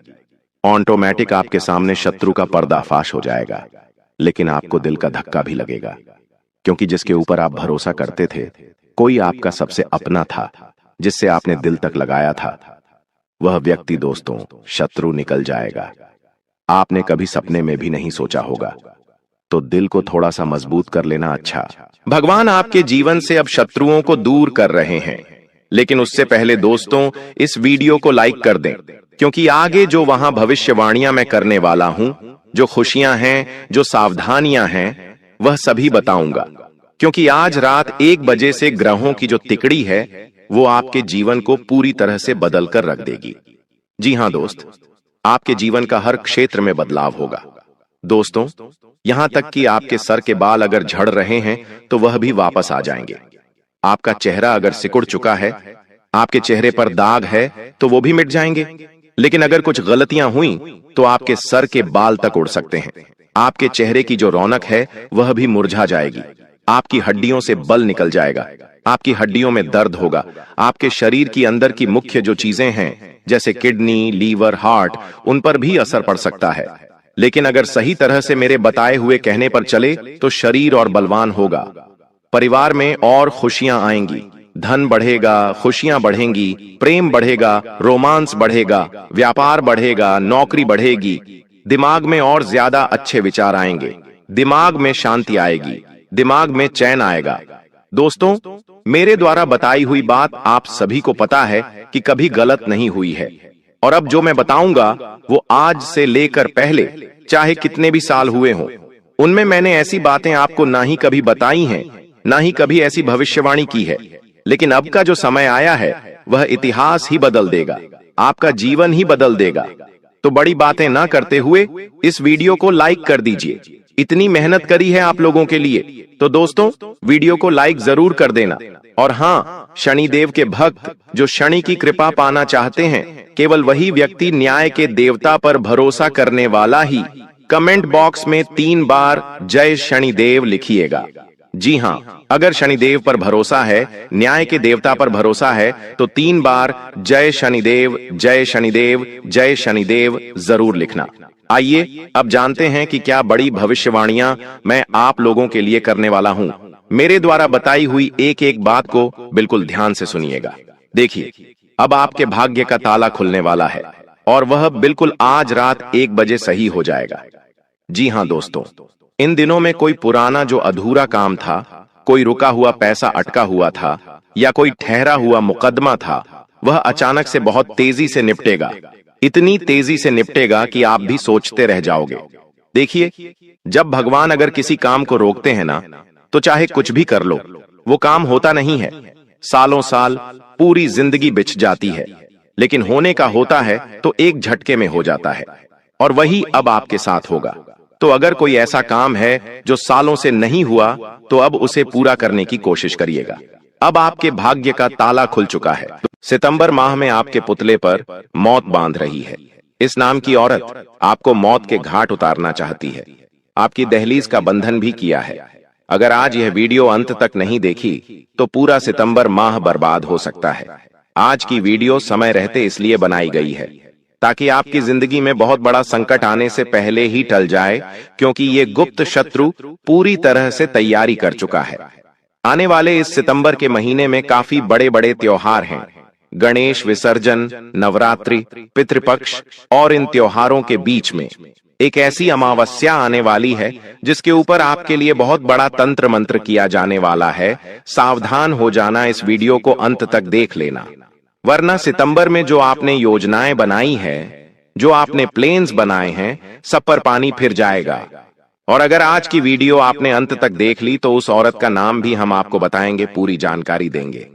ऑटोमेटिक आपके सामने शत्रु का पर्दाफाश हो जाएगा। लेकिन आपको दिल का धक्का भी लगेगा, क्योंकि जिसके ऊपर आप भरोसा करते थे, कोई आपका सबसे अपना था, जिससे आपने दिल तक लगाया था, वह व्यक्ति दोस्तों शत्रु निकल जाएगा। आपने कभी सपने में भी नहीं सोचा होगा। तो दिल को थोड़ा सा मजबूत कर लेना अच्छा। भगवान आपके जीवन से अब शत्रुओं को दूर कर रहे हैं। लेकिन उससे पहले दोस्तों इस वीडियो को लाइक कर दें, क्योंकि आगे जो वहां भविष्यवाणियां मैं करने वाला हूं, जो खुशियां हैं, जो सावधानियां हैं, वह सभी बताऊंगा। क्योंकि आज रात 1 बजे से ग्रहों की जो तिकड़ी है वो आपके जीवन को पूरी तरह से बदल कर रख देगी। जी हां दोस्त, आपके जीवन का हर क्षेत्र में बदलाव होगा। दोस्तों, यहां तक कि आपके सर के बाल अगर झड़ रहे हैं तो वह भी वापस आ जाएंगे। आपका चेहरा अगर सिकुड़ चुका है, आपके चेहरे पर दाग है तो वो भी मिट जाएंगे। लेकिन अगर कुछ गलतियां हुई तो आपके सर के बाल तक उड़ सकते हैं। आपके चेहरे की जो रौनक है वह भी मुरझा जाएगी। आपकी हड्डियों से बल निकल जाएगा। आपकी हड्डियों में दर्द होगा। आपके शरीर की अंदर की मुख्य जो चीजें हैं जैसे किडनी, लीवर, हार्ट, उन पर भी असर पड़ सकता है। लेकिन अगर सही तरह से मेरे बताए हुए कहने पर चले तो शरीर और बलवान होगा। परिवार में और खुशियां आएंगी, धन बढ़ेगा, खुशियां बढ़ेंगी, प्रेम बढ़ेगा, रोमांस बढ़ेगा, व्यापार बढ़ेगा, नौकरी बढ़ेगी, दिमाग में और ज्यादा अच्छे विचार आएंगे, दिमाग में शांति आएगी, दिमाग में चैन आएगा। दोस्तों, मेरे द्वारा बताई हुई बात आप सभी को पता है कि कभी गलत नहीं हुई है। और अब जो मैं बताऊंगा वो आज से लेकर पहले चाहे कितने भी साल हुए हों, उनमें मैंने ऐसी बातें आपको ना ही कभी बताई हैं, ना ही कभी ऐसी भविष्यवाणी की है। लेकिन अब का जो समय आया है वह इतिहास ही बदल देगा, आपका जीवन ही बदल देगा। तो बड़ी बातें ना करते हुए इस वीडियो को लाइक कर दीजिए। इतनी मेहनत करी है आप लोगों के लिए, तो दोस्तों वीडियो को लाइक जरूर कर देना। और हाँ, शनिदेव के भक्त जो शनि की कृपा पाना चाहते हैं, केवल वही व्यक्ति न्याय के देवता पर भरोसा करने वाला ही कमेंट बॉक्स में 3 बार जय शनिदेव लिखिएगा। जी हाँ, अगर शनिदेव पर भरोसा है, न्याय के देवता पर भरोसा है, तो 3 बार जय शनिदेव, जय शनिदेव, जय शनिदेव जरूर लिखना। आइए अब जानते हैं कि क्या बड़ी भविष्यवाणियां मैं आप लोगों के लिए करने वाला हूं। मेरे द्वारा बताई हुई एक एक बात को बिल्कुल ध्यान से सुनिएगा। देखिए, अब आपके भाग्य का ताला खुलने वाला है और वह बिल्कुल आज रात 1 बजे सही हो जाएगा। जी हाँ दोस्तों, इन दिनों में कोई पुराना जो अधूरा काम था, कोई रुका हुआ पैसा अटका हुआ था या कोई ठहरा हुआ मुकदमा था, वह अचानक से बहुत तेजी से निपटेगा। इतनी तेजी से निपटेगा कि आप भी सोचते रह जाओगे। देखिए, जब भगवान अगर किसी काम को रोकते हैं ना, तो चाहे कुछ भी कर लो, वो काम होता नहीं है। सालों साल, पूरी जिंदगी बिछ जाती है, लेकिन होने का होता है तो एक झटके में हो जाता है। और वही अब आपके साथ होगा। तो अगर कोई ऐसा काम है जो सालों से नहीं हुआ, तो अब उसे पूरा करने की कोशिश करिएगा। अब आपके भाग्य का ताला खुल चुका है। सितंबर माह में आपके पुतले पर मौत बांध रही है। इस नाम की औरत आपको मौत के घाट उतारना चाहती है। आपकी दहलीज का बंधन भी किया है। अगर आज यह वीडियो अंत तक नहीं देखी तो पूरा सितंबर माह बर्बाद हो सकता है। आज की वीडियो समय रहते इसलिए बनाई गई है ताकि आपकी जिंदगी में बहुत बड़ा संकट आने से पहले ही टल जाए, क्योंकि ये गुप्त शत्रु पूरी तरह से तैयारी कर चुका है। आने वाले इस सितंबर के महीने में काफी बड़े बड़े त्योहार हैं। गणेश विसर्जन, नवरात्रि, पितृपक्ष, और इन त्योहारों के बीच में एक ऐसी अमावस्या आने वाली है जिसके ऊपर आपके लिए बहुत बड़ा तंत्र मंत्र किया जाने वाला है। सावधान हो जाना, इस वीडियो को अंत तक देख लेना, वरना सितंबर में जो आपने योजनाएं बनाई है, जो आपने प्लेन्स बनाए हैं, सब पर पानी फिर जाएगा। और अगर आज की वीडियो आपने अंत तक देख ली तो उस औरत का नाम भी हम आपको बताएंगे, पूरी जानकारी देंगे।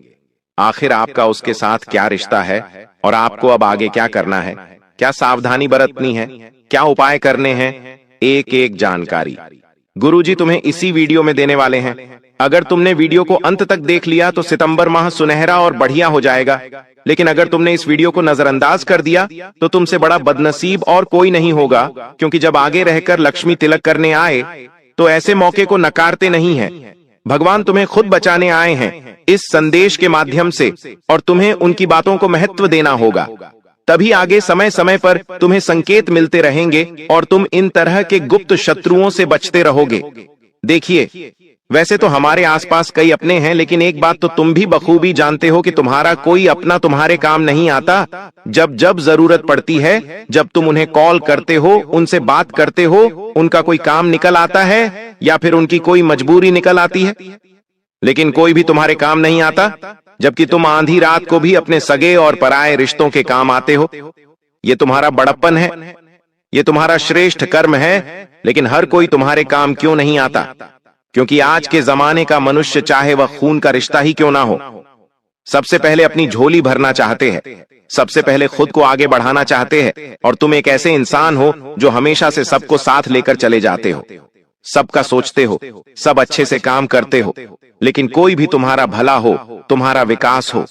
आखिर आपका उसके साथ क्या रिश्ता है और आपको अब आगे क्या करना है, क्या सावधानी बरतनी है, क्या उपाय करने हैं, एक एक जानकारी गुरुजी तुम्हें इसी वीडियो में देने वाले हैं। अगर तुमने वीडियो को अंत तक देख लिया तो सितंबर माह सुनहरा और बढ़िया हो जाएगा। लेकिन अगर तुमने इस वीडियो को नजरअंदाज कर दिया तो तुमसे बड़ा बदनसीब और कोई नहीं होगा, क्योंकि जब आगे रहकर लक्ष्मी तिलक करने आए तो ऐसे मौके को नकारते नहीं हैं। भगवान तुम्हें खुद बचाने आए हैं इस संदेश के माध्यम से, और तुम्हें उनकी बातों को महत्व देना होगा। तभी आगे समय समय पर तुम्हें संकेत मिलते रहेंगे और तुम इन तरह के गुप्त शत्रुओं से बचते रहोगे। देखिए, वैसे तो हमारे आसपास कई अपने हैं, लेकिन एक बात तो तुम भी बखूबी जानते हो कि तुम्हारा कोई अपना तुम्हारे काम नहीं आता। जब जब जरूरत पड़ती है, जब तुम उन्हें कॉल करते हो, उनसे बात करते हो, उनका कोई काम निकल आता है या फिर उनकी कोई मजबूरी निकल आती है, लेकिन कोई भी तुम्हारे काम नहीं आता, जबकि तुम आधी रात को भी अपने सगे और पराये रिश्तों के काम आते हो। ये तुम्हारा बड़प्पन है, ये तुम्हारा श्रेष्ठ कर्म है। लेकिन हर कोई तुम्हारे काम क्यों नहीं आता? क्योंकि आज के जमाने का मनुष्य, चाहे वह खून का रिश्ता ही क्यों ना हो, सबसे पहले अपनी झोली भरना चाहते हैं, सबसे पहले खुद को आगे बढ़ाना चाहते हैं। और तुम एक ऐसे इंसान हो जो हमेशा से सबको साथ लेकर चले जाते हो, सबका सोचते हो, सब अच्छे से काम करते हो, लेकिन कोई भी तुम्हारा भला हो, तुम्हारा विकास हो,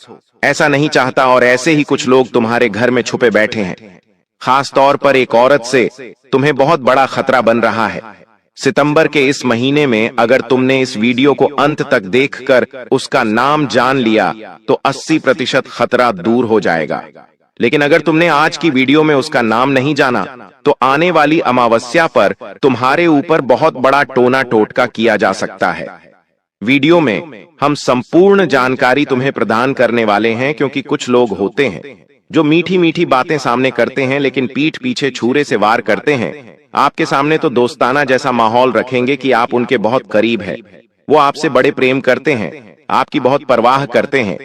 ऐसा नहीं चाहता। और ऐसे ही कुछ लोग तुम्हारे घर में छुपे बैठे हैं खास तौर पर एक औरत से तुम्हें बहुत बड़ा खतरा बन रहा है। सितंबर के इस महीने में अगर तुमने इस वीडियो को अंत तक देखकर उसका नाम जान लिया तो 80% खतरा दूर हो जाएगा। लेकिन अगर तुमने आज की वीडियो में उसका नाम नहीं जाना तो आने वाली अमावस्या पर तुम्हारे ऊपर बहुत बड़ा टोना टोटका किया जा सकता है। वीडियो में हम संपूर्ण जानकारी तुम्हें प्रदान करने वाले हैं, क्योंकि कुछ लोग होते हैं जो मीठी मीठी बातें सामने करते हैं लेकिन पीठ पीछे छुरे से वार करते हैं। आपके सामने तो दोस्ताना जैसा माहौल रखेंगे कि आप उनके बहुत करीब हैं। वो आपसे बड़े प्रेम करते हैं, आपकी बहुत परवाह करते हैं,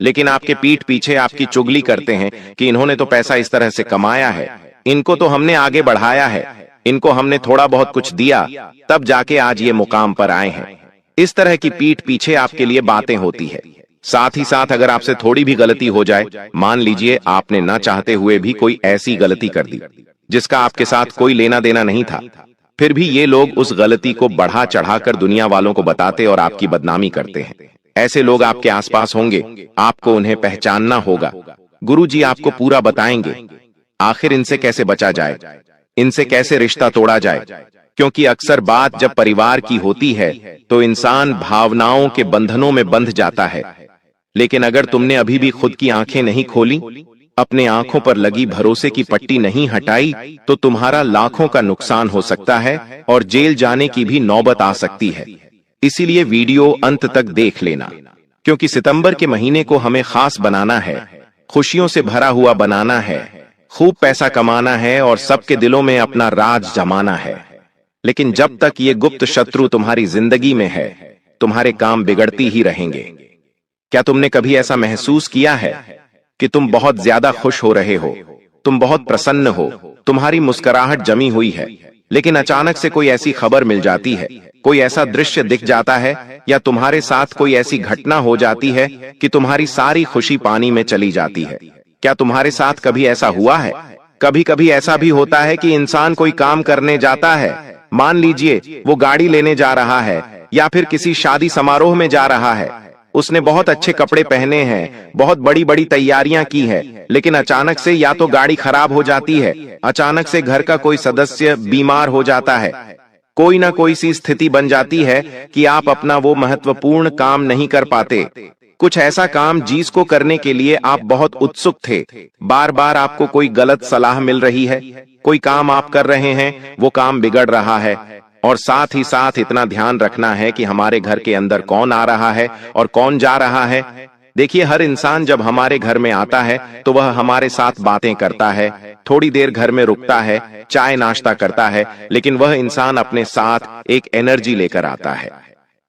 लेकिन आपके पीठ पीछे आपकी चुगली करते हैं कि इन्होंने तो पैसा इस तरह से कमाया है, इनको तो हमने आगे बढ़ाया है, इनको हमने थोड़ा बहुत कुछ दिया तब जाके आज ये मुकाम पर आए हैं। इस तरह की पीठ पीछे आपके लिए बातें होती है। साथ ही साथ अगर आपसे थोड़ी भी गलती हो जाए, मान लीजिए आपने ना चाहते हुए भी कोई ऐसी गलती कर दी जिसका आपके साथ कोई लेना देना नहीं था, फिर भी ये लोग उस गलती को बढ़ा चढ़ाकर दुनिया वालों को बताते और आपकी बदनामी करते हैं। ऐसे लोग आपके आसपास होंगे, आपको उन्हें पहचानना होगा। गुरुजी आपको पूरा बताएंगे आखिर इनसे कैसे बचा जाए, इनसे कैसे रिश्ता तोड़ा जाए, क्योंकि अक्सर बात जब परिवार की होती है तो इंसान भावनाओं के बंधनों में बंध जाता है। लेकिन अगर तुमने अभी भी खुद की आंखें नहीं खोली, अपने आंखों पर लगी भरोसे की पट्टी नहीं हटाई, तो तुम्हारा लाखों का नुकसान हो सकता है और जेल जाने की भी नौबत आ सकती है। इसीलिए वीडियो अंत तक देख लेना, क्योंकि सितंबर के महीने को हमें खास बनाना है, खुशियों से भरा हुआ बनाना है, खूब पैसा कमाना है और सबके दिलों में अपना राज जमाना है। लेकिन जब तक ये गुप्त शत्रु तुम्हारी जिंदगी में है, तुम्हारे काम बिगड़ती ही रहेंगे। क्या तुमने कभी ऐसा महसूस किया है कि तुम बहुत ज्यादा खुश हो रहे हो, तुम बहुत प्रसन्न हो, तुम्हारी मुस्कुराहट जमी हुई है, लेकिन अचानक से कोई ऐसी खबर मिल जाती है, कोई ऐसा दृश्य दिख जाता है या तुम्हारे साथ कोई ऐसी घटना हो जाती है कि तुम्हारी सारी खुशी पानी में चली जाती है? क्या तुम्हारे साथ कभी ऐसा हुआ है? कभी कभी ऐसा भी होता है कि इंसान कोई काम करने जाता है, मान लीजिए वो गाड़ी लेने जा रहा है या फिर किसी शादी समारोह में जा रहा है, उसने बहुत अच्छे कपड़े पहने हैं, बहुत बड़ी बड़ी तैयारियां की है, लेकिन अचानक से या तो गाड़ी खराब हो जाती है, अचानक से घर का कोई सदस्य बीमार हो जाता है, कोई ना कोई सी स्थिति बन जाती है कि आप अपना वो महत्वपूर्ण काम नहीं कर पाते। कुछ ऐसा काम जिसको करने के लिए आप बहुत उत्सुक थे, बार बार आपको कोई गलत सलाह मिल रही है, कोई काम आप कर रहे हैं वो काम बिगड़ रहा है। और साथ ही साथ इतना ध्यान रखना है कि हमारे घर के अंदर कौन आ रहा है और कौन जा रहा है। देखिए, हर इंसान जब हमारे घर में आता है तो वह हमारे साथ बातें करता है, थोड़ी देर घर में रुकता है, चाय नाश्ता करता है, लेकिन वह इंसान अपने साथ एक एनर्जी लेकर आता है।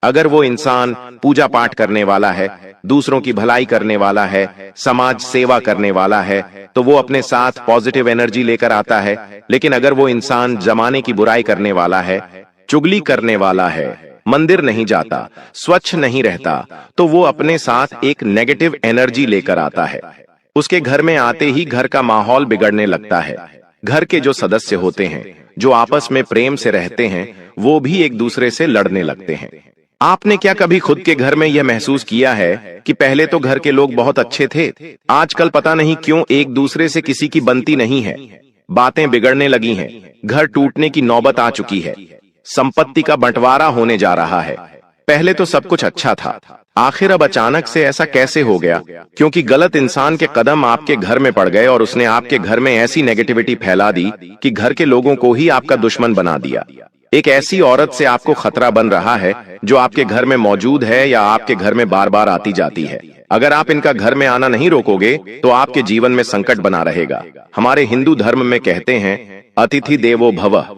अगर वो इंसान पूजा पाठ करने वाला है, दूसरों की भलाई करने वाला है, समाज सेवा करने वाला है, तो वो अपने साथ पॉजिटिव एनर्जी लेकर आता है। लेकिन अगर वो इंसान जमाने की बुराई करने वाला है, चुगली करने वाला है, मंदिर नहीं जाता, स्वच्छ नहीं रहता, तो वो अपने साथ एक नेगेटिव एनर्जी लेकर आता है। उसके घर में आते ही घर का माहौल बिगड़ने लगता है। घर के जो सदस्य होते हैं, जो आपस में प्रेम से रहते हैं, वो भी एक दूसरे से लड़ने लगते हैं। आपने क्या कभी खुद के घर में यह महसूस किया है कि पहले तो घर के लोग बहुत अच्छे थे, आजकल पता नहीं क्यों एक दूसरे से किसी की बनती नहीं है, बातें बिगड़ने लगी हैं, घर टूटने की नौबत आ चुकी है, संपत्ति का बंटवारा होने जा रहा है। पहले तो सब कुछ अच्छा था, आखिर अब अचानक से ऐसा कैसे हो गया? क्योंकि गलत इंसान के कदम आपके घर में पड़ गए और उसने आपके घर में ऐसी नेगेटिविटी फैला दी कि घर के लोगों को ही आपका दुश्मन बना दिया। एक ऐसी औरत से आपको खतरा बन रहा है जो आपके घर में मौजूद है या आपके घर में बार बार आती जाती है। अगर आप इनका घर में आना नहीं रोकोगे तो आपके जीवन में संकट बना रहेगा। हमारे हिंदू धर्म में कहते हैं अतिथि देवो भवः।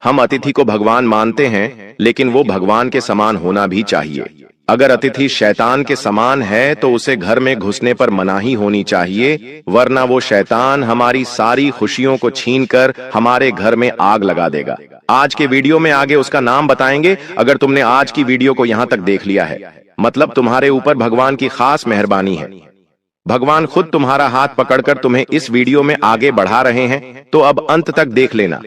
हम अतिथि को भगवान मानते हैं, लेकिन वो भगवान के समान होना भी चाहिए। अगर अतिथि शैतान के समान है तो उसे घर में घुसने पर मनाही होनी चाहिए, वरना वो शैतान हमारी सारी खुशियों को छीनकर हमारे घर में आग लगा देगा। आज के वीडियो में आगे उसका नाम बताएंगे। अगर तुमने आज की वीडियो को यहाँ तक देख लिया है, मतलब तुम्हारे ऊपर भगवान की खास मेहरबानी है। भगवान खुद तुम्हारा हाथ पकड़कर तुम्हें इस वीडियो में आगे बढ़ा रहे हैं, तो अब अंत तक देख लेना,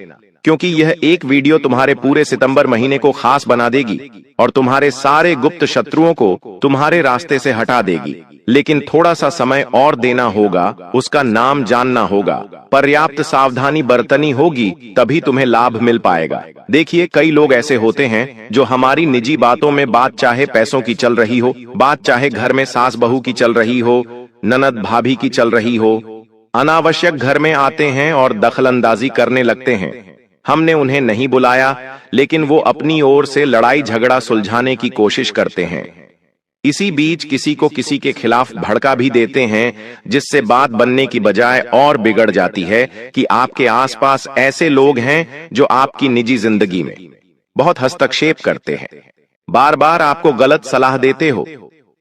क्योंकि यह एक वीडियो तुम्हारे पूरे सितंबर महीने को खास बना देगी और तुम्हारे सारे गुप्त शत्रुओं को तुम्हारे रास्ते से हटा देगी। लेकिन थोड़ा सा समय और देना होगा, उसका नाम जानना होगा, पर्याप्त सावधानी बरतनी होगी, तभी तुम्हें लाभ मिल पाएगा। देखिए, कई लोग ऐसे होते हैं जो हमारी निजी बातों में, बात चाहे पैसों की चल रही हो, बात चाहे घर में सास बहू की चल रही हो, ननद भाभी की चल रही हो, अनावश्यक घर में आते हैं और दखलंदाजी करने लगते हैं। हमने उन्हें नहीं बुलाया, लेकिन वो अपनी ओर से लड़ाई झगड़ा सुलझाने की कोशिश करते हैं। इसी बीच किसी को किसी के खिलाफ भड़का भी देते हैं, जिससे बात बनने की बजाय और बिगड़ जाती है कि आपके आसपास ऐसे लोग हैं जो आपकी निजी जिंदगी में बहुत हस्तक्षेप करते हैं, बार बार आपको गलत सलाह देते हो,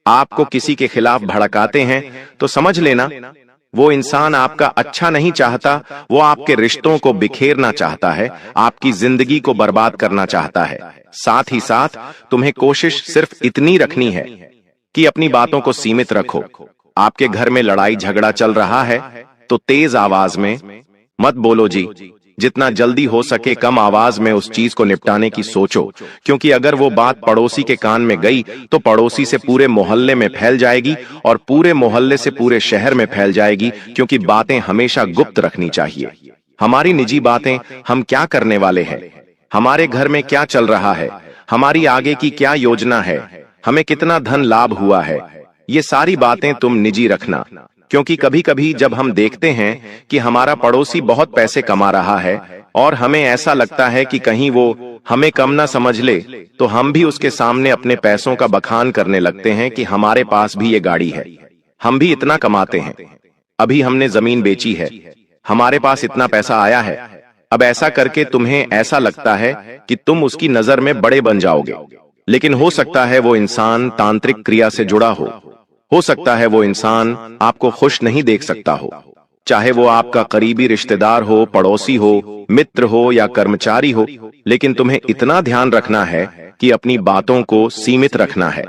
आपको किसी के खिलाफ भड़काते हैं, तो समझ लेना वो इंसान आपका अच्छा नहीं चाहता, वो आपके रिश्तों को बिखेरना चाहता है, आपकी जिंदगी को बर्बाद करना चाहता है। साथ ही साथ तुम्हें कोशिश सिर्फ इतनी रखनी है कि अपनी बातों को सीमित रखो। आपके घर में लड़ाई झगड़ा चल रहा है तो तेज आवाज में मत बोलो जी, जितना जल्दी हो सके कम आवाज में उस चीज को निपटाने की सोचो, क्योंकि अगर वो बात पड़ोसी के कान में गई तो पड़ोसी से पूरे मोहल्ले में फैल जाएगी और पूरे मोहल्ले से पूरे शहर में फैल जाएगी, क्योंकि बातें हमेशा गुप्त रखनी चाहिए। हमारी निजी बातें, हम क्या करने वाले हैं, हमारे घर में क्या चल रहा है, हमारी आगे की क्या योजना है, हमें कितना धन लाभ हुआ है, ये सारी बातें तुम निजी रखना। क्योंकि कभी कभी जब हम देखते हैं कि हमारा पड़ोसी बहुत पैसे कमा रहा है और हमें ऐसा लगता है कि कहीं वो हमें कम ना समझ ले, तो हम भी उसके सामने अपने पैसों का बखान करने लगते हैं कि हमारे पास भी ये गाड़ी है, हम भी इतना कमाते हैं, अभी हमने जमीन बेची है, हमारे पास इतना पैसा आया है। अब ऐसा करके तुम्हें ऐसा लगता है कि तुम उसकी नजर में बड़े बन जाओगे, लेकिन हो सकता है वो इंसान तांत्रिक क्रिया से जुड़ा हो सकता है वो इंसान आपको खुश नहीं देख सकता हो, चाहे वो आपका करीबी रिश्तेदार हो, पड़ोसी हो, मित्र हो या कर्मचारी हो। लेकिन तुम्हें इतना ध्यान रखना है कि अपनी बातों को सीमित रखना है।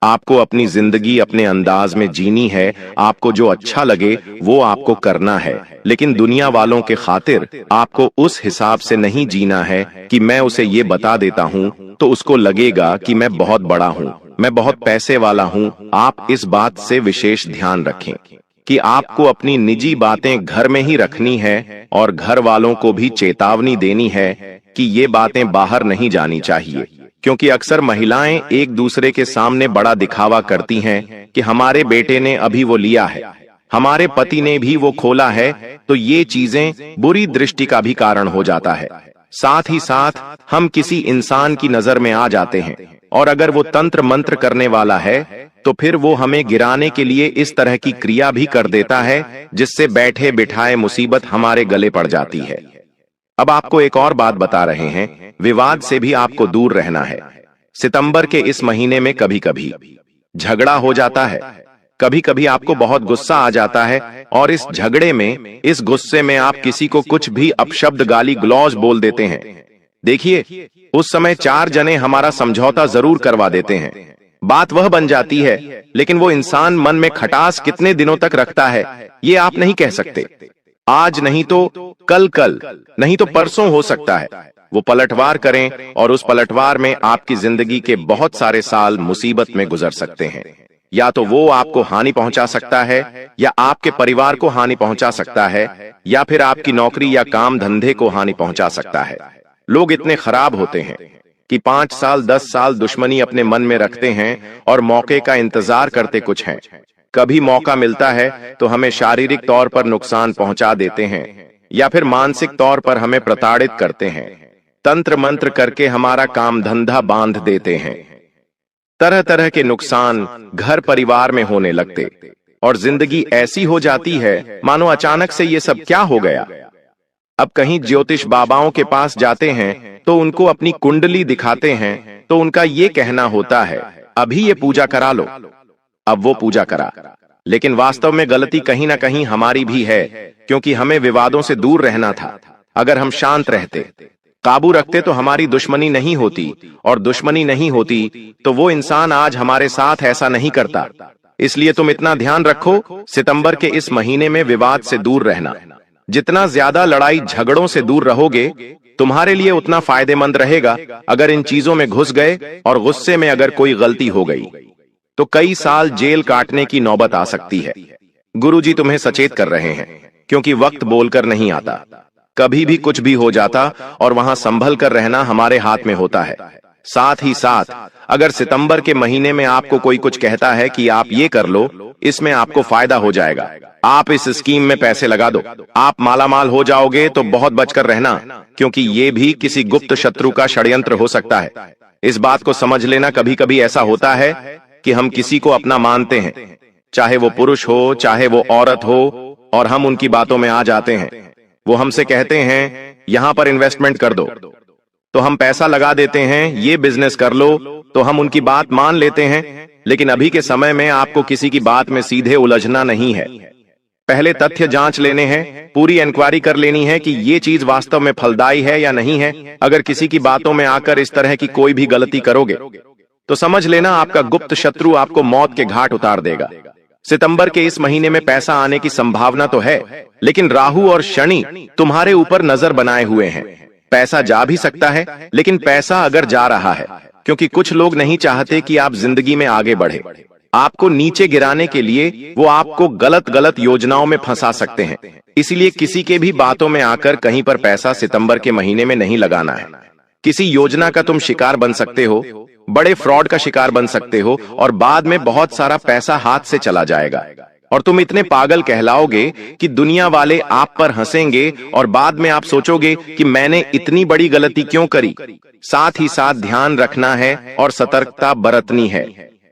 आपको अपनी जिंदगी अपने अंदाज में जीनी है, आपको जो अच्छा लगे वो आपको करना है, लेकिन दुनिया वालों के खातिर आपको उस हिसाब से नहीं जीना है कि मैं उसे ये बता देता हूँ तो उसको लगेगा कि मैं बहुत बड़ा हूँ, मैं बहुत पैसे वाला हूँ। आप इस बात से विशेष ध्यान रखें कि आपको अपनी निजी बातें घर में ही रखनी है और घर वालों को भी चेतावनी देनी है कि ये बातें बाहर नहीं जानी चाहिए, क्योंकि अक्सर महिलाएं एक दूसरे के सामने बड़ा दिखावा करती हैं कि हमारे बेटे ने अभी वो लिया है, हमारे पति ने भी वो खोला है, तो ये चीजें बुरी दृष्टि का भी कारण हो जाता है। साथ ही साथ हम किसी इंसान की नजर में आ जाते हैं और अगर वो तंत्र मंत्र करने वाला है तो फिर वो हमें गिराने के लिए इस तरह की क्रिया भी कर देता है, जिससे बैठे बिठाए मुसीबत हमारे गले पड़ जाती है। अब आपको एक और बात बता रहे हैं, विवाद से भी आपको दूर रहना है। सितंबर के इस महीने में कभी कभी झगड़ा हो जाता है, कभी कभी आपको बहुत गुस्सा आ जाता है और इस झगड़े में, इस गुस्से में आप किसी को कुछ भी अपशब्द गाली गलौज बोल देते हैं। देखिए, उस समय चार जने हमारा समझौता जरूर करवा देते हैं, बात वह बन जाती है, लेकिन वो इंसान मन में खटास कितने दिनों तक रखता है ये आप नहीं कह सकते। आज नहीं तो कल नहीं तो परसों हो सकता है वो पलटवार करें और उस पलटवार में आपकी जिंदगी के बहुत सारे साल मुसीबत में गुजर सकते हैं। या तो वो आपको हानि पहुंचा सकता है, या आपके परिवार को हानि पहुंचा सकता है, या फिर आपकी नौकरी या काम धंधे को हानि पहुंचा सकता है। लोग इतने खराब होते हैं कि 5 साल 10 साल दुश्मनी अपने मन में रखते हैं और मौके का इंतजार करते कुछ हैं। कभी मौका मिलता है तो हमें शारीरिक तौर पर नुकसान पहुंचा देते हैं या फिर मानसिक तौर पर हमें प्रताड़ित करते हैं, तंत्र मंत्र करके हमारा काम धंधा बांध देते हैं। तरह तरह के नुकसान घर परिवार में होने लगते और जिंदगी ऐसी हो जाती है मानो अचानक से ये सब क्या हो गया। अब कहीं ज्योतिष बाबाओं के पास जाते हैं तो उनको अपनी कुंडली दिखाते हैं तो उनका ये कहना होता है, अभी ये पूजा करा लो। अब वो पूजा करा, लेकिन वास्तव में गलती कहीं ना कहीं हमारी भी है, क्योंकि हमें विवादों से दूर रहना था। अगर हम शांत रहते, काबू रखते तो हमारी दुश्मनी नहीं होती, और दुश्मनी नहीं होती तो वो इंसान आज हमारे साथ ऐसा नहीं करता। इसलिए तुम इतना ध्यान रखो, सितंबर के इस महीने में विवाद से दूर रहना। जितना ज्यादा लड़ाई झगड़ों से दूर रहोगे तुम्हारे लिए उतना फायदेमंद रहेगा अगर इन चीजों में घुस गए और गुस्से में अगर कोई गलती हो गई तो कई साल जेल काटने की नौबत आ सकती है। गुरुजी तुम्हें सचेत कर रहे हैं क्योंकि वक्त बोलकर नहीं आता, कभी भी कुछ भी हो जाता और वहां संभल कर रहना हमारे हाथ में होता है। साथ ही साथ अगर सितंबर के महीने में आपको कोई कुछ कहता है कि आप ये कर लो, इसमें आपको फायदा हो जाएगा, आप इस स्कीम में पैसे लगा दो, आप मालामाल हो जाओगे, तो बहुत बचकर रहना क्योंकि ये भी किसी गुप्त शत्रु का षड्यंत्र हो सकता है। इस बात को समझ लेना, कभी कभी ऐसा होता है कि हम किसी को अपना मानते हैं, चाहे वो पुरुष हो चाहे वो औरत हो, और हम उनकी बातों में आ जाते हैं। वो हमसे कहते हैं यहां पर इन्वेस्टमेंट कर दो, तो हम पैसा लगा देते हैं, ये बिजनेस कर लो, तो हम उनकी बात मान लेते हैं। लेकिन अभी के समय में आपको किसी की बात में सीधे उलझना नहीं है, पहले तथ्य जांच लेने हैं, पूरी इंक्वायरी कर लेनी है कि ये चीज वास्तव में फलदायी है या नहीं है। अगर किसी की बातों में आकर इस तरह की कोई भी गलती करोगे तो समझ लेना आपका गुप्त शत्रु आपको मौत के घाट उतार देगा। सितंबर के इस महीने में पैसा आने की संभावना तो है, लेकिन राहु और शनि तुम्हारे ऊपर नजर बनाए हुए हैं। पैसा जा भी सकता है, लेकिन पैसा अगर जा रहा है क्योंकि कुछ लोग नहीं चाहते कि आप जिंदगी में आगे बढ़े, आपको नीचे गिराने के लिए वो आपको गलत गलत योजनाओं में फंसा सकते हैं। इसलिए किसी के भी बातों में आकर कहीं पर पैसा सितंबर के महीने में नहीं लगाना है। किसी योजना का तुम शिकार बन सकते हो, बड़े फ्रॉड का शिकार बन सकते हो और बाद में बहुत सारा पैसा हाथ से चला जाएगा और तुम इतने पागल कहलाओगे कि दुनिया वाले आप पर हंसेंगे और बाद में आप सोचोगे कि मैंने इतनी बड़ी गलती क्यों करी। साथ ही साथ ध्यान रखना है और सतर्कता बरतनी है।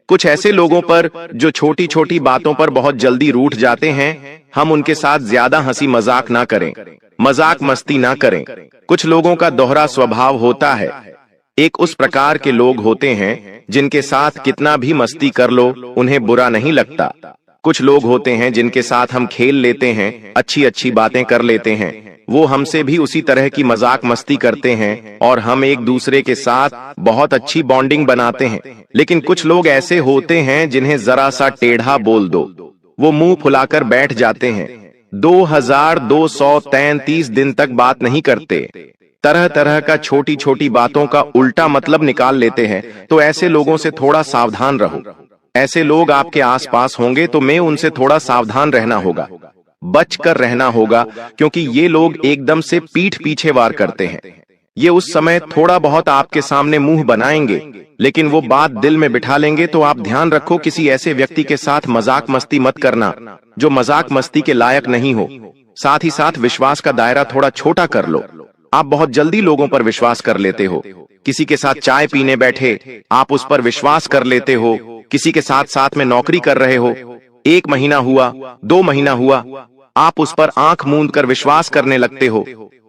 कुछ ऐसे लोगों पर जो छोटी छोटी बातों पर बहुत जल्दी रूठ जाते हैं, हम उनके साथ ज्यादा हंसी मजाक ना करें, मजाक मस्ती ना करें। कुछ लोगों का दोहरा स्वभाव होता है। एक उस प्रकार के लोग होते हैं जिनके साथ कितना भी मस्ती कर लो उन्हें बुरा नहीं लगता। कुछ लोग होते हैं जिनके साथ हम खेल लेते हैं, अच्छी अच्छी बातें कर लेते हैं, वो हमसे भी उसी तरह की मजाक मस्ती करते हैं और हम एक दूसरे के साथ बहुत अच्छी बॉन्डिंग बनाते हैं। लेकिन कुछ लोग ऐसे होते हैं जिन्हें जरा सा टेढ़ा बोल दो, वो मुंह फुलाकर बैठ जाते हैं, 2233 दिन तक बात नहीं करते, तरह तरह का छोटी छोटी बातों का उल्टा मतलब निकाल लेते हैं। तो ऐसे लोगों से थोड़ा सावधान रहो। ऐसे लोग आपके आसपास होंगे तो मैं उनसे थोड़ा सावधान रहना होगा, बच कर रहना होगा, क्योंकि ये लोग एकदम से पीठ पीछे वार करते हैं। ये उस समय थोड़ा बहुत आपके सामने मुंह बनाएंगे, लेकिन वो बात दिल में बिठा लेंगे। तो आप ध्यान रखो, किसी ऐसे व्यक्ति के साथ मजाक मस्ती मत करना जो मजाक मस्ती के लायक नहीं हो। साथ ही साथ विश्वास का दायरा थोड़ा छोटा कर लो। आप बहुत जल्दी लोगों पर विश्वास कर लेते हो। किसी के साथ चाय पीने बैठे, आप उस पर विश्वास कर लेते हो। किसी के साथ साथ में नौकरी कर रहे हो, 1 महीना हुआ, 2 महीना हुआ, आप उस पर आंख मूंद कर विश्वास करने लगते हो।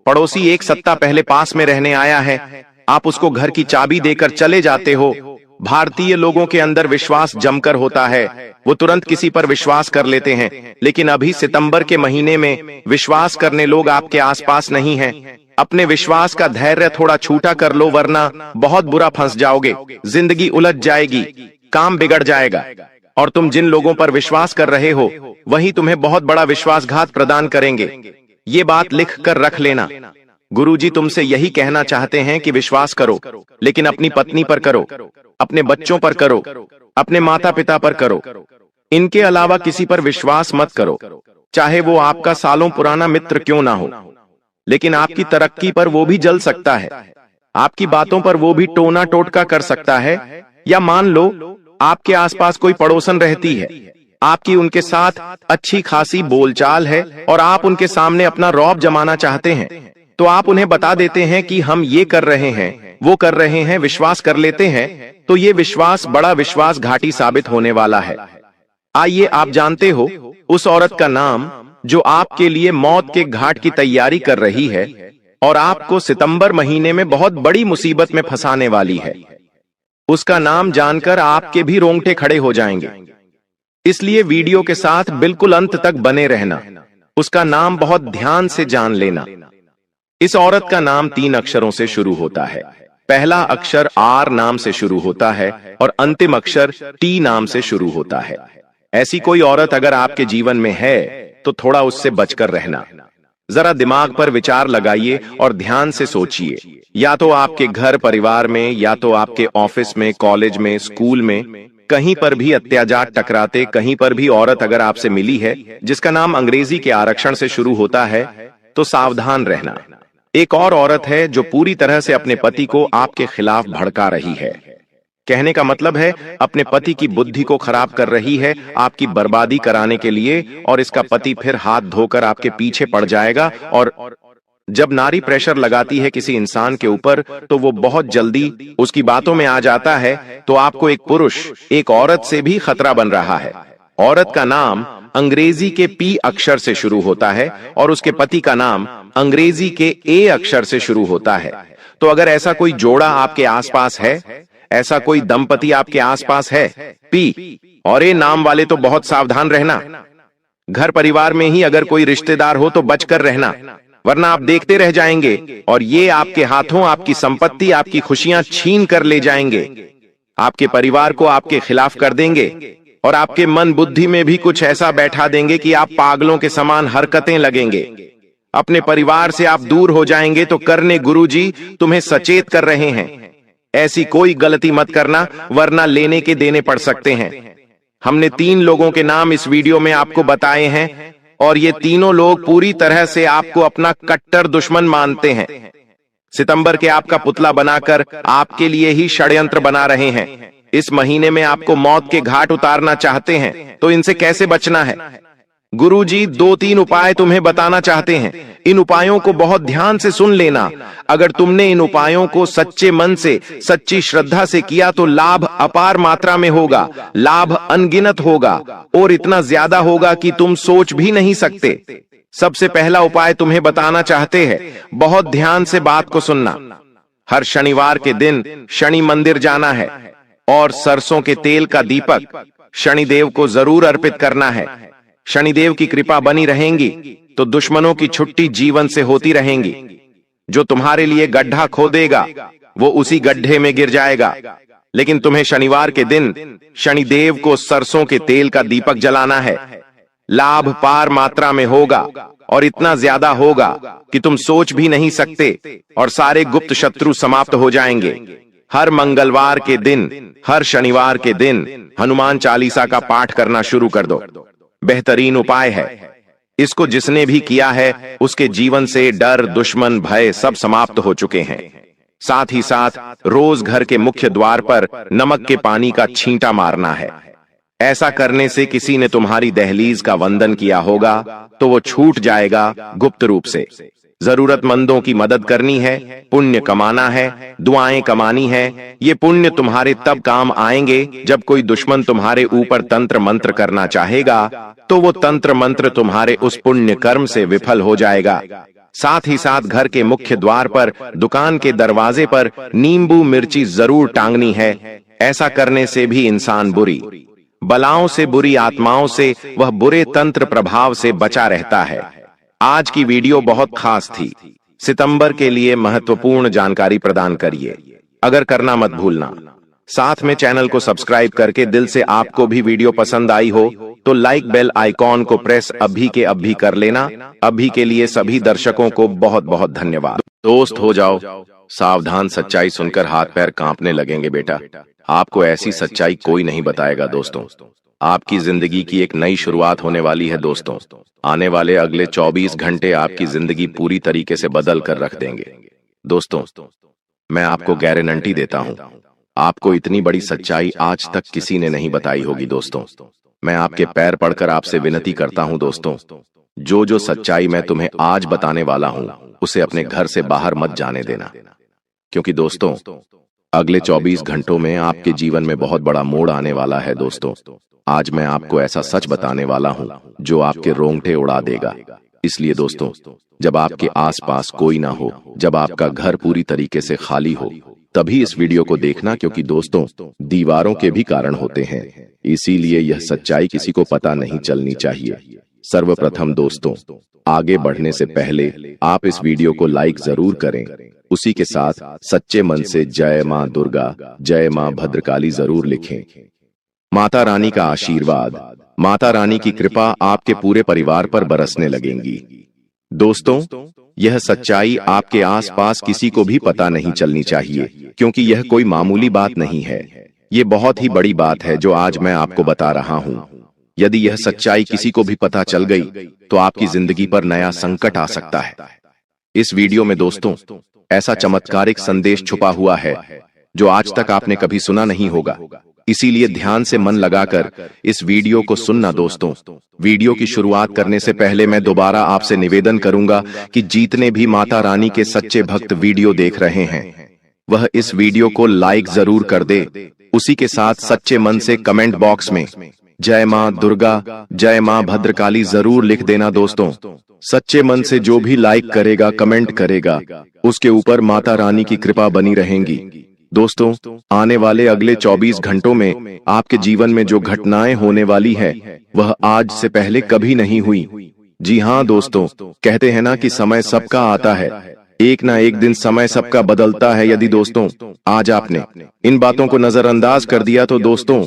पड़ोसी 1 सप्ताह पहले पास में रहने आया है, आप उसको घर की चाबी देकर चले जाते हो। भारतीय लोगों के अंदर विश्वास जमकर होता है, वो तुरंत किसी पर विश्वास कर लेते हैं। लेकिन अभी सितंबर के महीने में विश्वास करने लोग आपके आसपास नहीं हैं। अपने विश्वास का धैर्य थोड़ा छूटा कर लो, वरना बहुत बुरा फंस जाओगे, जिंदगी उलझ जाएगी, काम बिगड़ जाएगा और तुम जिन लोगों पर विश्वास कर रहे हो वही तुम्हें बहुत बड़ा विश्वासघात प्रदान करेंगे। ये बात लिख कर रख लेना। गुरुजी तुमसे यही कहना चाहते हैं कि विश्वास करो, लेकिन अपनी पत्नी पर करो, अपने बच्चों पर करो, अपने माता पिता पर करो। इनके अलावा किसी पर विश्वास मत करो, चाहे वो आपका सालों पुराना मित्र क्यों ना हो। लेकिन आपकी तरक्की पर वो भी जल सकता है, आपकी बातों पर वो भी टोना टोटका कर सकता है। या मान लो आपके आसपास कोई पड़ोसन रहती है, आपकी उनके साथ अच्छी खासी बोलचाल है और आप उनके सामने अपना रौब जमाना चाहते हैं, तो आप उन्हें बता देते हैं कि हम ये कर रहे हैं, वो कर रहे हैं, विश्वास कर लेते हैं। तो ये विश्वास बड़ा विश्वासघाती साबित होने वाला है। आइए, आप जानते हो उस औरत का नाम जो आपके लिए मौत के घाट की तैयारी कर रही है और आपको सितंबर महीने में बहुत बड़ी मुसीबत में फंसाने वाली है। उसका नाम जानकर आपके भी रोंगटे खड़े हो जाएंगे, इसलिए वीडियो के साथ बिल्कुल अंत तक बने रहना। उसका नाम बहुत ध्यान से जान लेना। इस औरत का नाम 3 अक्षरों से शुरू होता है। पहला अक्षर आर नाम से शुरू होता है और अंतिम अक्षर टी नाम से शुरू होता है। ऐसी कोई औरत अगर आपके जीवन में है तो थोड़ा उससे बचकर रहना। जरा दिमाग पर विचार लगाइए और ध्यान से सोचिए। या तो आपके घर परिवार में, या तो आपके ऑफिस में, कॉलेज में, स्कूल में, कहीं पर भी अत्याचार टकराते, कहीं पर भी औरत अगर आपसे मिली है जिसका नाम अंग्रेजी के आरक्षण से शुरू होता है, तो सावधान रहना। एक और औरत है जो पूरी तरह से अपने पति को आपके खिलाफ भड़का रही है। कहने का मतलब है अपने पति की बुद्धि को खराब कर रही है आपकी बर्बादी कराने के लिए, और इसका पति फिर हाथ धोकर आपके पीछे पड़ जाएगा। और जब नारी प्रेशर लगाती है किसी इंसान के ऊपर, तो वो बहुत जल्दी उसकी बातों में आ जाता है। तो आपको एक पुरुष, एक औरत से भी खतरा बन रहा है। औरत का नाम अंग्रेजी के पी अक्षर से शुरू होता है और उसके पति का नाम अंग्रेजी के ए अक्षर से शुरू होता है। तो अगर ऐसा कोई जोड़ा आपके आसपास है, ऐसा कोई दंपति आपके आसपास है, पी और ए नाम वाले, तो बहुत सावधान रहना। घर परिवार में ही अगर कोई रिश्तेदार हो तो बचकर रहना, वरना आप देखते रह जाएंगे और ये आपके हाथों आपकी संपत्ति, आपकी खुशियां छीन कर ले जाएंगे। आपके परिवार को आपके खिलाफ कर देंगे और आपके मन बुद्धि में भी कुछ ऐसा बैठा देंगे कि आप पागलों के समान हरकतें लगेंगे। अपने परिवार से आप दूर हो जाएंगे। तो करने गुरुजी तुम्हें सचेत कर रहे हैं, ऐसी कोई गलती मत करना, वरना लेने के देने पड़ सकते हैं। हमने 3 लोगों के नाम इस वीडियो में आपको बताए हैं और ये तीनों लोग पूरी तरह से आपको अपना कट्टर दुश्मन मानते हैं। सितंबर के आपका पुतला बनाकर आपके लिए ही षड्यंत्र बना रहे हैं। इस महीने में आपको मौत के घाट उतारना चाहते हैं। तो इनसे कैसे बचना है? गुरुजी 2-3 उपाय तुम्हें बताना चाहते हैं। इन उपायों को बहुत ध्यान से सुन लेना। अगर तुमने इन उपायों को सच्चे मन से, सच्ची श्रद्धा से किया तो लाभ अपार मात्रा में होगा, लाभ अनगिनत होगा और इतना ज्यादा होगा कि तुम सोच भी नहीं सकते। सबसे पहला उपाय तुम्हें बताना चाहते हैं, बहुत ध्यान से बात को सुनना। हर शनिवार के दिन शनि मंदिर जाना है और सरसों के तेल का दीपक शनिदेव को जरूर अर्पित करना है। शनिदेव की कृपा बनी रहेंगी तो दुश्मनों की छुट्टी जीवन से होती रहेंगी। जो तुम्हारे लिए गड्ढा खोदेगा वो उसी गड्ढे में गिर जाएगा। लेकिन तुम्हें शनिवार के दिन शनिदेव को सरसों के तेल का दीपक जलाना है। लाभ पार मात्रा में होगा और इतना ज्यादा होगा कि तुम सोच भी नहीं सकते और सारे गुप्त शत्रु समाप्त हो जाएंगे। हर मंगलवार के दिन, हर शनिवार के दिन हनुमान चालीसा का पाठ करना शुरू कर दो। बेहतरीन उपाय है। इसको जिसने भी किया है उसके जीवन से डर, दुश्मन, भय सब समाप्त हो चुके हैं। साथ ही साथ रोज घर के मुख्य द्वार पर नमक के पानी का छींटा मारना है। ऐसा करने से किसी ने तुम्हारी दहलीज का वंदन किया होगा तो वो छूट जाएगा गुप्त रूप से। जरूरतमंदों की मदद करनी है, पुण्य कमाना है, दुआएं कमानी है। ये पुण्य तुम्हारे तब काम आएंगे जब कोई दुश्मन तुम्हारे ऊपर तंत्र मंत्र करना चाहेगा तो वो तंत्र मंत्र तुम्हारे उस पुण्य कर्म से विफल हो जाएगा। साथ ही साथ घर के मुख्य द्वार पर, दुकान के दरवाजे पर नींबू मिर्ची जरूर टांगनी है। ऐसा करने से भी इंसान बुरी बलाओं से, बुरी आत्माओं से, वह बुरे तंत्र प्रभाव से बचा रहता है। आज की वीडियो बहुत खास थी। सितंबर के लिए महत्वपूर्ण जानकारी प्रदान करिए। अगर करना मत भूलना। साथ में चैनल को सब्सक्राइब करके दिल से आपको भी वीडियो पसंद आई हो तो लाइक बेल आइकॉन को प्रेस अभी के अभी कर लेना। अभी के लिए सभी दर्शकों को बहुत बहुत धन्यवाद। दोस्त हो जाओ सावधान, सच्चाई सुनकर हाथ पैर कांपने लगेंगे बेटा। आपको ऐसी सच्चाई कोई नहीं बताएगा दोस्तों। आपकी जिंदगी की एक नई शुरुआत होने वाली है दोस्तों। आने वाले अगले 24 घंटे आपकी जिंदगी पूरी तरीके से बदल कर रख देंगे दोस्तों। मैं आपको गारंटी देता हूं, आपको इतनी बड़ी सच्चाई आज तक किसी ने नहीं बताई होगी दोस्तों। मैं आपके पैर पड़कर आपसे विनती करता हूं दोस्तों, जो सच्चाई मैं तुम्हें आज बताने वाला हूं उसे अपने घर से बाहर मत जाने देना। क्योंकि दोस्तों अगले 24 घंटों में आपके जीवन में बहुत बड़ा मोड़ आने वाला है दोस्तों। आज मैं आपको ऐसा सच बताने वाला हूं जो आपके रोंगटे उड़ा देगा। इसलिए दोस्तों जब आपके आसपास कोई ना हो, जब आपका घर पूरी तरीके से खाली हो, तभी इस वीडियो को देखना। क्योंकि दोस्तों दीवारों के भी कारण होते हैं, इसीलिए यह सच्चाई किसी को पता नहीं चलनी चाहिए। सर्वप्रथम दोस्तों आगे बढ़ने से पहले आप इस वीडियो को लाइक जरूर करें। उसी के साथ सच्चे मन से जय मां दुर्गा, जय मां भद्रकाली जरूर लिखें। माता रानी का आशीर्वाद, माता रानी की कृपा आपके पूरे परिवार पर बरसने लगेंगी। दोस्तों, यह सच्चाई आपके आसपास किसी को भी पता नहीं चलनी चाहिए, क्योंकि यह कोई मामूली बात नहीं है। ये बहुत ही बड़ी बात है जो आज मैं आपको बता रहा हूं। यदि यह सच्चाई किसी को भी पता चल गई तो आपकी जिंदगी पर नया संकट आ सकता है। इस वीडियो में दोस्तों, ऐसा चमत्कारिक संदेश छुपा हुआ है जो आज तक आपने कभी सुना नहीं होगा। इसीलिए ध्यान से मन लगाकर इस वीडियो को सुनना दोस्तों। वीडियो की शुरुआत करने से पहले मैं दोबारा आपसे निवेदन करूंगा कि जितने भी माता रानी के सच्चे भक्त वीडियो देख रहे हैं, वह इस वीडियो को लाइक जरूर कर दे। उसी के साथ सच्चे मन से कमेंट बॉक्स में जय मां दुर्गा, जय मां भद्रकाली जरूर लिख देना दोस्तों। सच्चे मन से जो भी लाइक करेगा, कमेंट करेगा, उसके ऊपर माता रानी की कृपा बनी रहेंगी। दोस्तों, आने वाले अगले 24 घंटों में आपके जीवन में जो घटनाएं होने वाली है, वह आज से पहले कभी नहीं हुई। जी हाँ दोस्तों, कहते हैं ना कि समय सबका आता है, एक ना एक दिन समय सबका बदलता है। यदि दोस्तों आज आपने इन बातों को नजरअंदाज कर दिया तो दोस्तों,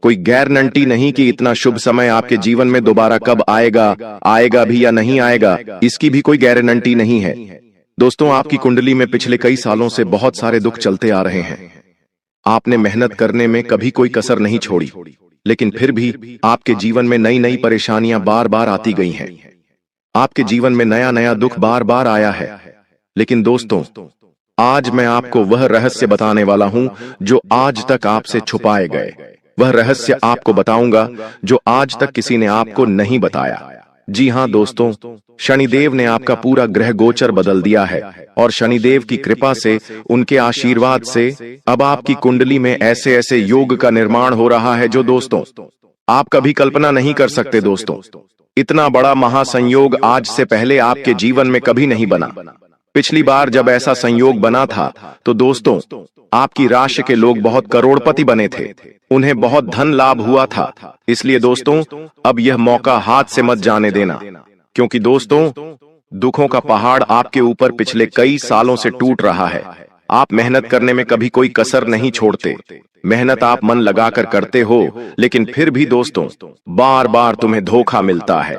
कोई गारंटी नहीं कि इतना शुभ समय आपके जीवन में दोबारा कब आएगा भी या नहीं आएगा, इसकी भी कोई गारंटी नहीं है। दोस्तों, आपकी कुंडली में पिछले कई सालों से बहुत सारे दुख चलते आ रहे हैं। आपने मेहनत करने में कभी कोई कसर नहीं छोड़ी, लेकिन फिर भी आपके जीवन में नई नई परेशानियां बार बार आती गई हैं। आपके जीवन में नया नया दुख बार बार आया है। लेकिन दोस्तों, आज मैं आपको वह रहस्य बताने वाला हूं जो आज तक आपसे छुपाए गए। वह रहस्य आपको बताऊंगा जो आज तक किसी ने आपको नहीं बताया। जी हां दोस्तों, शनिदेव ने आपका पूरा ग्रह गोचर बदल दिया है और शनिदेव की कृपा से, उनके आशीर्वाद से अब आपकी कुंडली में ऐसे ऐसे योग का निर्माण हो रहा है जो दोस्तों आप कभी कल्पना नहीं कर सकते। दोस्तों, इतना बड़ा महासंयोग आज से पहले आपके जीवन में कभी नहीं बना। पिछली बार जब ऐसा संयोग बना था तो दोस्तों आपकी राशि के लोग बहुत करोड़पति बने थे, उन्हें बहुत धन लाभ हुआ था। इसलिए दोस्तों अब यह मौका हाथ से मत जाने देना, क्योंकि दोस्तों दुखों का पहाड़ आपके ऊपर पिछले कई सालों से टूट रहा है। आप मेहनत करने में कभी कोई कसर नहीं छोड़ते, मेहनत आप मन लगाकर करते हो, लेकिन फिर भी दोस्तों बार बार तुम्हें धोखा मिलता है,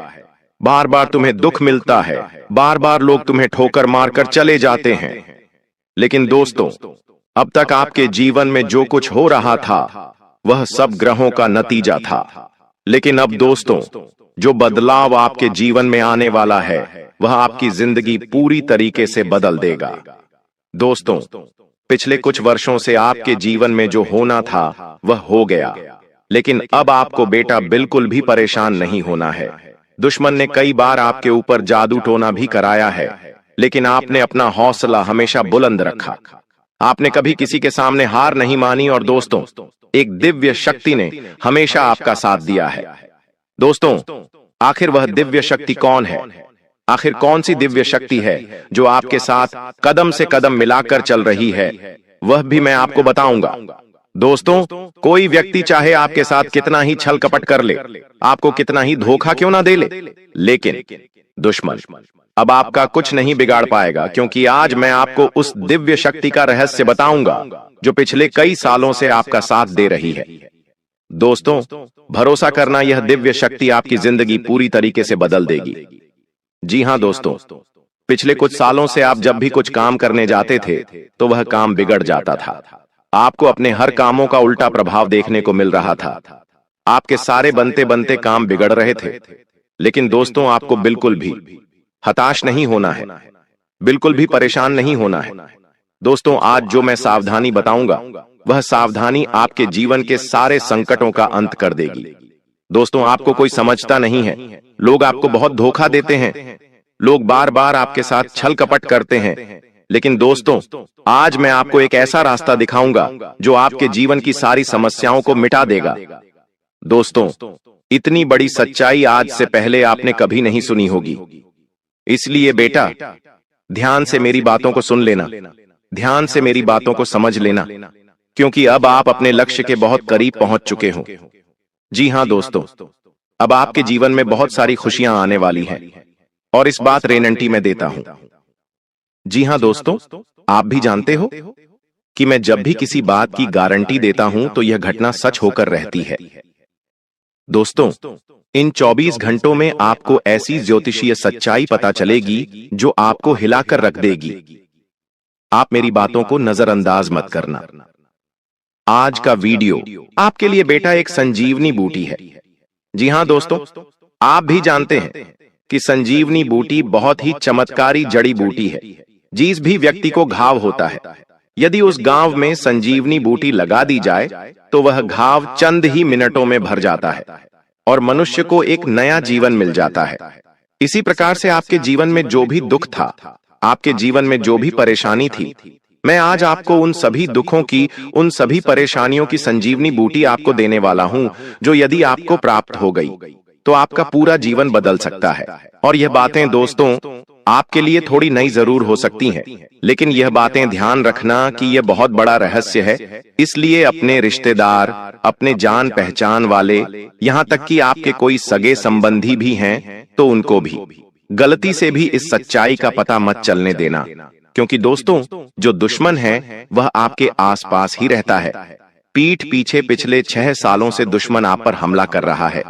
बार बार तुम्हें दुख मिलता है, बार बार लोग तुम्हें ठोकर मारकर चले जाते हैं। लेकिन दोस्तों अब तक आपके जीवन में जो कुछ हो रहा था वह सब ग्रहों का नतीजा था। लेकिन अब दोस्तों जो बदलाव आपके जीवन में आने वाला है वह आपकी जिंदगी पूरी तरीके से बदल देगा। दोस्तों, पिछले कुछ वर्षों से आपके जीवन में जो होना था वह हो गया, लेकिन अब आपको बेटा बिल्कुल भी परेशान नहीं होना है। दुश्मन ने कई बार आपके ऊपर जादू टोना भी कराया है, लेकिन आपने अपना हौसला हमेशा बुलंद रखा। आपने कभी किसी के सामने हार नहीं मानी और दोस्तों एक दिव्य शक्ति ने हमेशा आपका साथ दिया है। दोस्तों, आखिर वह दिव्य शक्ति कौन है? आखिर कौन सी दिव्य शक्ति है जो आपके साथ कदम से कदम मिलाकर चल रही है? वह भी मैं आपको बताऊंगा। दोस्तों, कोई व्यक्ति चाहे आपके साथ कितना ही छल कपट कर ले, आपको कितना ही धोखा क्यों ना दे ले, लेकिन दुश्मन अब आपका कुछ नहीं बिगाड़ पाएगा, क्योंकि आज मैं आपको उस दिव्य शक्ति का रहस्य बताऊंगा जो पिछले कई सालों से आपका साथ दे रही है। दोस्तों, भरोसा करना, यह दिव्य शक्ति आपकी जिंदगी पूरी तरीके से बदल देगी। जी हां दोस्तों, पिछले कुछ सालों से आप जब भी कुछ काम करने जाते थे तो वह काम बिगड़ जाता था। आपको अपने हर कामों का उल्टा प्रभाव देखने को मिल रहा था। आपके सारे बनते बनते काम बिगड़ रहे थे। लेकिन दोस्तों आपको बिल्कुल भी हताश नहीं होना है, बिल्कुल भी परेशान नहीं होना है। दोस्तों, आज जो मैं सावधानी बताऊंगा वह सावधानी आपके जीवन के सारे संकटों का अंत कर देगी। दोस्तों, आपको कोई समझता नहीं है, लोग आपको बहुत धोखा देते हैं, लोग बार बार आपके साथ छल कपट करते हैं। लेकिन दोस्तों आज मैं आपको एक ऐसा रास्ता दिखाऊंगा जो आपके जीवन की सारी समस्याओं को मिटा देगा। दोस्तों, इतनी बड़ी सच्चाई आज से पहले आपने कभी नहीं सुनी होगी। इसलिए बेटा ध्यान से मेरी बातों को सुन लेना, ध्यान से मेरी बातों को समझ लेना, क्योंकि अब आप अपने लक्ष्य के बहुत करीब पहुंच चुके हो। जी हां दोस्तों, अब आपके जीवन में बहुत सारी खुशियां आने वाली हैं और इस बात गारंटी मैं देता हूं। जी हां दोस्तों, आप भी जानते हो कि मैं जब भी किसी बात की गारंटी देता हूं तो यह घटना सच होकर रहती है। दोस्तों, इन 24 घंटों में आपको ऐसी ज्योतिषीय सच्चाई पता चलेगी जो आपको हिलाकर रख देगी। आप मेरी बातों को नजरअंदाज मत करना। आज का वीडियो आपके लिए बेटा एक संजीवनी बूटी है। जी हां दोस्तों, आप भी जानते हैं कि संजीवनी बूटी बहुत ही चमत्कारी जड़ी बूटी है। जिस भी व्यक्ति को घाव होता है, यदि उस घाव में संजीवनी बूटी लगा दी जाए तो वह घाव चंद ही मिनटों में भर जाता है और मनुष्य को एक नया जीवन मिल जाता है। इसी प्रकार से आपके जीवन में जो भी दुख था, आपके जीवन में जो भी परेशानी थी, मैं आज आपको उन सभी दुखों की, उन सभी परेशानियों की संजीवनी बूटी आपको देने वाला हूं, जो यदि आपको प्राप्त हो गई तो आपका पूरा जीवन बदल सकता है। और यह बातें दोस्तों आपके लिए थोड़ी नई जरूर हो सकती हैं, लेकिन यह बातें ध्यान रखना कि यह बहुत बड़ा रहस्य है। इसलिए अपने रिश्तेदार, अपने जान पहचान वाले, यहाँ तक कि आपके कोई सगे संबंधी भी हैं तो उनको भी गलती से भी इस सच्चाई का पता मत चलने देना, क्योंकि दोस्तों जो दुश्मन है वह आपके आसपास ही रहता है। पीठ पीछे पिछले 6 सालों से दुश्मन आप पर हमला कर रहा है।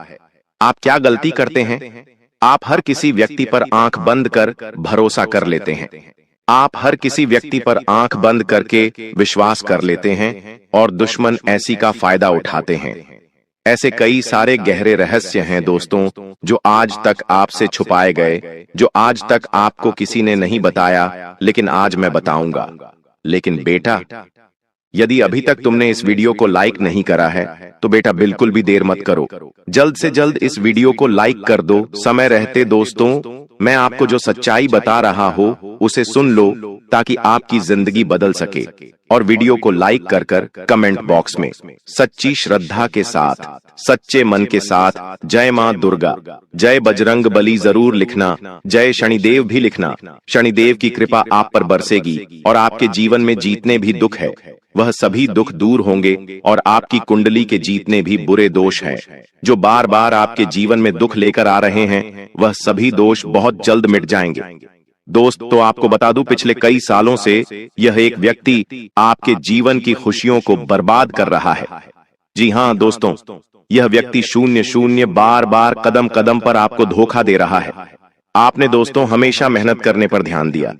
आप क्या गलती करते हैं? आप हर किसी व्यक्ति पर आंख बंद कर भरोसा कर लेते हैं। आप हर किसी व्यक्ति पर आंख बंद करके विश्वास कर लेते हैं और दुश्मन ऐसी का फायदा उठाते हैं। ऐसे कई सारे गहरे रहस्य हैं दोस्तों जो आज तक आपसे छुपाए गए, जो आज तक आपको किसी ने नहीं बताया, लेकिन आज मैं बताऊंगा। लेकिन बेटा, यदि अभी तक तुमने इस वीडियो को लाइक नहीं करा है तो बेटा बिल्कुल भी देर मत करो, जल्द से जल्द इस वीडियो को लाइक कर दो समय रहते। दोस्तों, मैं आपको जो सच्चाई बता रहा हूं उसे सुन लो ताकि आपकी जिंदगी बदल सके। और वीडियो को लाइक कर कर कमेंट बॉक्स में सच्ची श्रद्धा के साथ, सच्चे मन के साथ जय मां दुर्गा, जय बजरंग बली जरूर लिखना, जय शनिदेव भी लिखना। शनिदेव की कृपा आप पर बरसेगी और आपके जीवन में जितने भी दुख है वह सभी दुख दूर होंगे और आपकी कुंडली के जितने भी बुरे दोष हैं जो बार बार आपके जीवन में दुख लेकर आ रहे हैं, वह सभी दोष बहुत जल्द मिट जाएंगे। दोस्त, तो आपको बता दूं, पिछले कई सालों से यह एक व्यक्ति आपके जीवन की खुशियों को बर्बाद कर रहा है। जी हां दोस्तों, यह व्यक्ति शून्य शून्य बार बार कदम कदम पर आपको धोखा दे रहा है। आपने दोस्तों हमेशा मेहनत करने पर ध्यान दिया।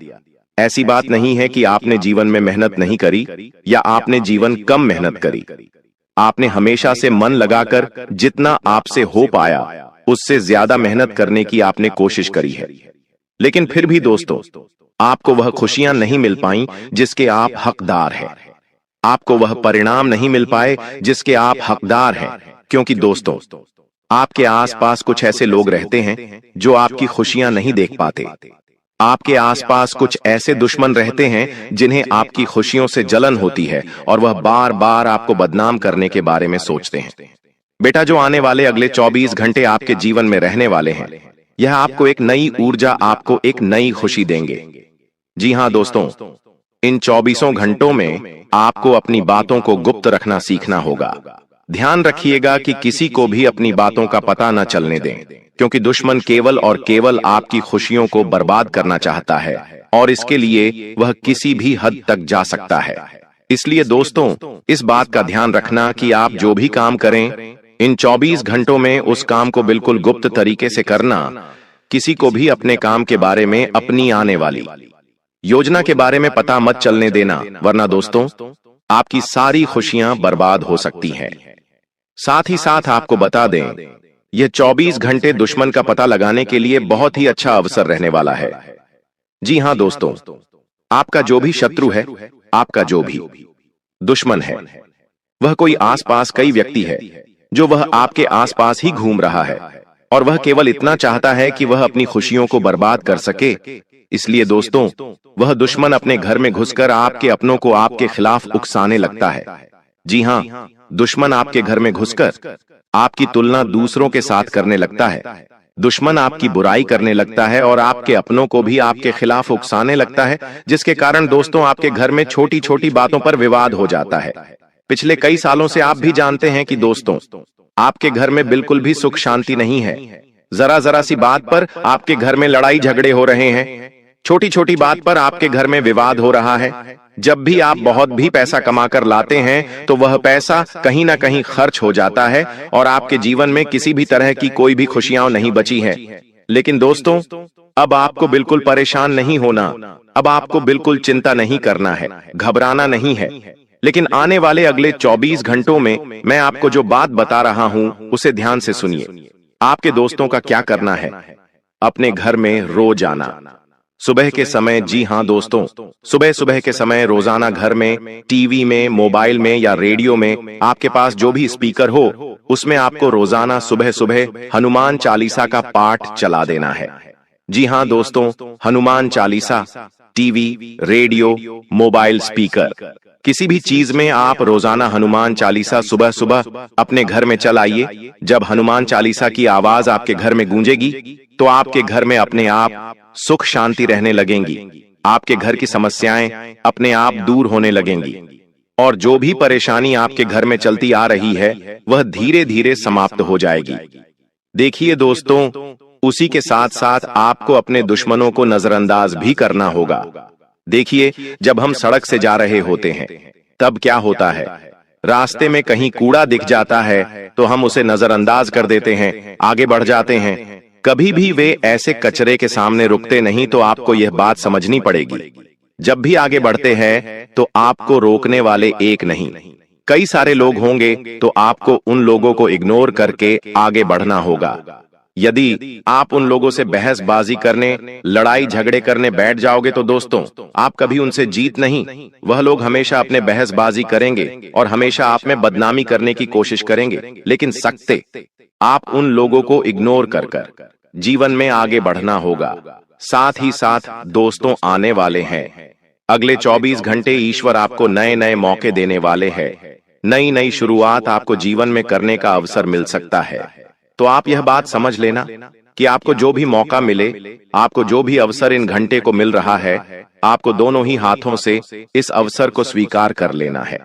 ऐसी बात नहीं है कि आपने जीवन में मेहनत नहीं करी या आपने जीवन कम मेहनत करी। आपने हमेशा से मन लगाकर जितना आपसे हो पाया उससे ज्यादा मेहनत करने की आपने कोशिश करी है, लेकिन फिर भी दोस्तों आपको वह खुशियां नहीं मिल पाई जिसके आप हकदार हैं। आपको वह परिणाम नहीं मिल पाए जिसके आप हकदार हैं, क्योंकि दोस्तों आपके आसपास कुछ ऐसे लोग रहते हैं जो आपकी खुशियां नहीं देख पाते। आपके आसपास कुछ ऐसे दुश्मन रहते हैं जिन्हें आपकी खुशियों से जलन होती है और वह बार बार आपको बदनाम करने के बारे में सोचते हैं। बेटा, जो आने वाले अगले 24 घंटे आपके जीवन में रहने वाले हैं, यह आपको एक नई ऊर्जा, आपको एक नई खुशी देंगे। जी हां दोस्तों, इन 24 घंटों में आपको अपनी बातों को गुप्त रखना सीखना होगा। ध्यान रखिएगा कि किसी को भी अपनी बातों का पता न चलने दें, क्योंकि दुश्मन केवल और केवल आपकी खुशियों को बर्बाद करना चाहता है और इसके लिए वह किसी भी हद तक जा सकता है। इसलिए दोस्तों इस बात का ध्यान रखना कि आप जो भी काम करें इन 24 घंटों में उस काम को बिल्कुल गुप्त तरीके से करना। किसी को भी अपने काम के बारे में, अपनी आने वाली योजना के बारे में पता मत चलने देना, वरना दोस्तों आपकी सारी खुशियां बर्बाद हो सकती हैं। साथ ही साथ आपको बता दें, यह 24 घंटे दुश्मन का पता लगाने के लिए बहुत ही अच्छा अवसर रहने वाला है। जी हां दोस्तों, आपका जो भी शत्रु है, आपका जो भी दुश्मन है, वह कोई आसपास कई व्यक्ति है जो वह आपके आसपास ही घूम रहा है और वह केवल इतना चाहता है कि वह अपनी खुशियों को बर्बाद कर सके। इसलिए दोस्तों वह दुश्मन अपने घर में घुसकर आपके अपनों को आपके खिलाफ उकसाने लगता है। जी हां, दुश्मन आपके घर में घुसकर आपकी तुलना दूसरों के साथ करने लगता है। दुश्मन आपकी बुराई करने लगता है और आपके अपनों को भी आपके खिलाफ उकसाने लगता है, जिसके कारण दोस्तों आपके घर में छोटी छोटी बातों पर विवाद हो जाता है। पिछले कई सालों से आप भी जानते हैं कि दोस्तों आपके घर में बिल्कुल भी सुख शांति नहीं है। जरा जरा सी बात पर आपके घर में लड़ाई झगड़े हो रहे हैं। छोटी छोटी बात पर आपके घर में विवाद हो रहा है। जब भी आप बहुत भी पैसा कमाकर लाते हैं तो वह पैसा कहीं ना कहीं खर्च हो जाता है और आपके जीवन में किसी भी तरह की कोई भी खुशियां नहीं बची है। लेकिन दोस्तों, अब आपको बिल्कुल परेशान नहीं होना, अब आपको बिल्कुल चिंता नहीं करना है, घबराना नहीं है। लेकिन आने वाले अगले 24 घंटों में मैं आपको जो बात बता रहा हूं उसे ध्यान से सुनिए। आपके दोस्तों का क्या करना है? अपने घर में रोज आना सुबह के समय। जी हां दोस्तों, सुबह सुबह के समय रोजाना घर में, टीवी में, मोबाइल में या रेडियो में, आपके पास जो भी स्पीकर हो उसमें आपको रोजाना सुबह सुबह हनुमान चालीसा का पाठ चला देना है। जी हां दोस्तों, Hanuman Chalisa, TV, radio, mobile, speaker, किसी भी चीज में आप रोजाना हनुमान चालीसा सुबह सुबह अपने घर में चलाइए। जब हनुमान चालीसा की आवाज आपके घर में गूंजेगी तो आपके घर में अपने आप सुख शांति रहने लगेंगी, आपके घर की समस्याएं अपने आप दूर होने लगेंगी और जो भी परेशानी आपके घर में चलती आ रही है वह धीरे धीरे समाप्त हो जाएगी। देखिए दोस्तों, उसी के साथ साथ आपको अपने दुश्मनों को नजरअंदाज भी करना होगा। देखिए, जब हम सड़क से जा रहे होते हैं तब क्या होता है, रास्ते में कहीं कूड़ा दिख जाता है तो हम उसे नजरअंदाज कर देते हैं, आगे बढ़ जाते हैं। कभी भी वे ऐसे कचरे के सामने रुकते नहीं। तो आपको यह बात समझनी पड़ेगी, जब भी आगे बढ़ते हैं तो आपको रोकने वाले एक नहीं, कई सारे लोग होंगे, तो आपको उन लोगों को इग्नोर करके आगे बढ़ना होगा। यदि आप उन लोगों से बहसबाजी करने, लड़ाई झगड़े करने बैठ जाओगे तो दोस्तों, आप कभी उनसे जीत नहीं। वह लोग हमेशा अपने बहसबाजी करेंगे और हमेशा आप में बदनामी करने की कोशिश करेंगे। लेकिन सकते आप उन लोगों को इग्नोर कर जीवन में आगे बढ़ना होगा। साथ ही साथ दोस्तों, आने वाले हैं अगले 24 घंटे ईश्वर आपको नए नए मौके देने वाले हैं। नई नई शुरुआत आपको जीवन में करने का अवसर मिल सकता है। तो आप यह बात समझ लेना कि आपको जो भी मौका मिले, आपको जो भी अवसर इन घंटे को मिल रहा है, आपको दोनों ही हाथों से इस अवसर को स्वीकार कर लेना है।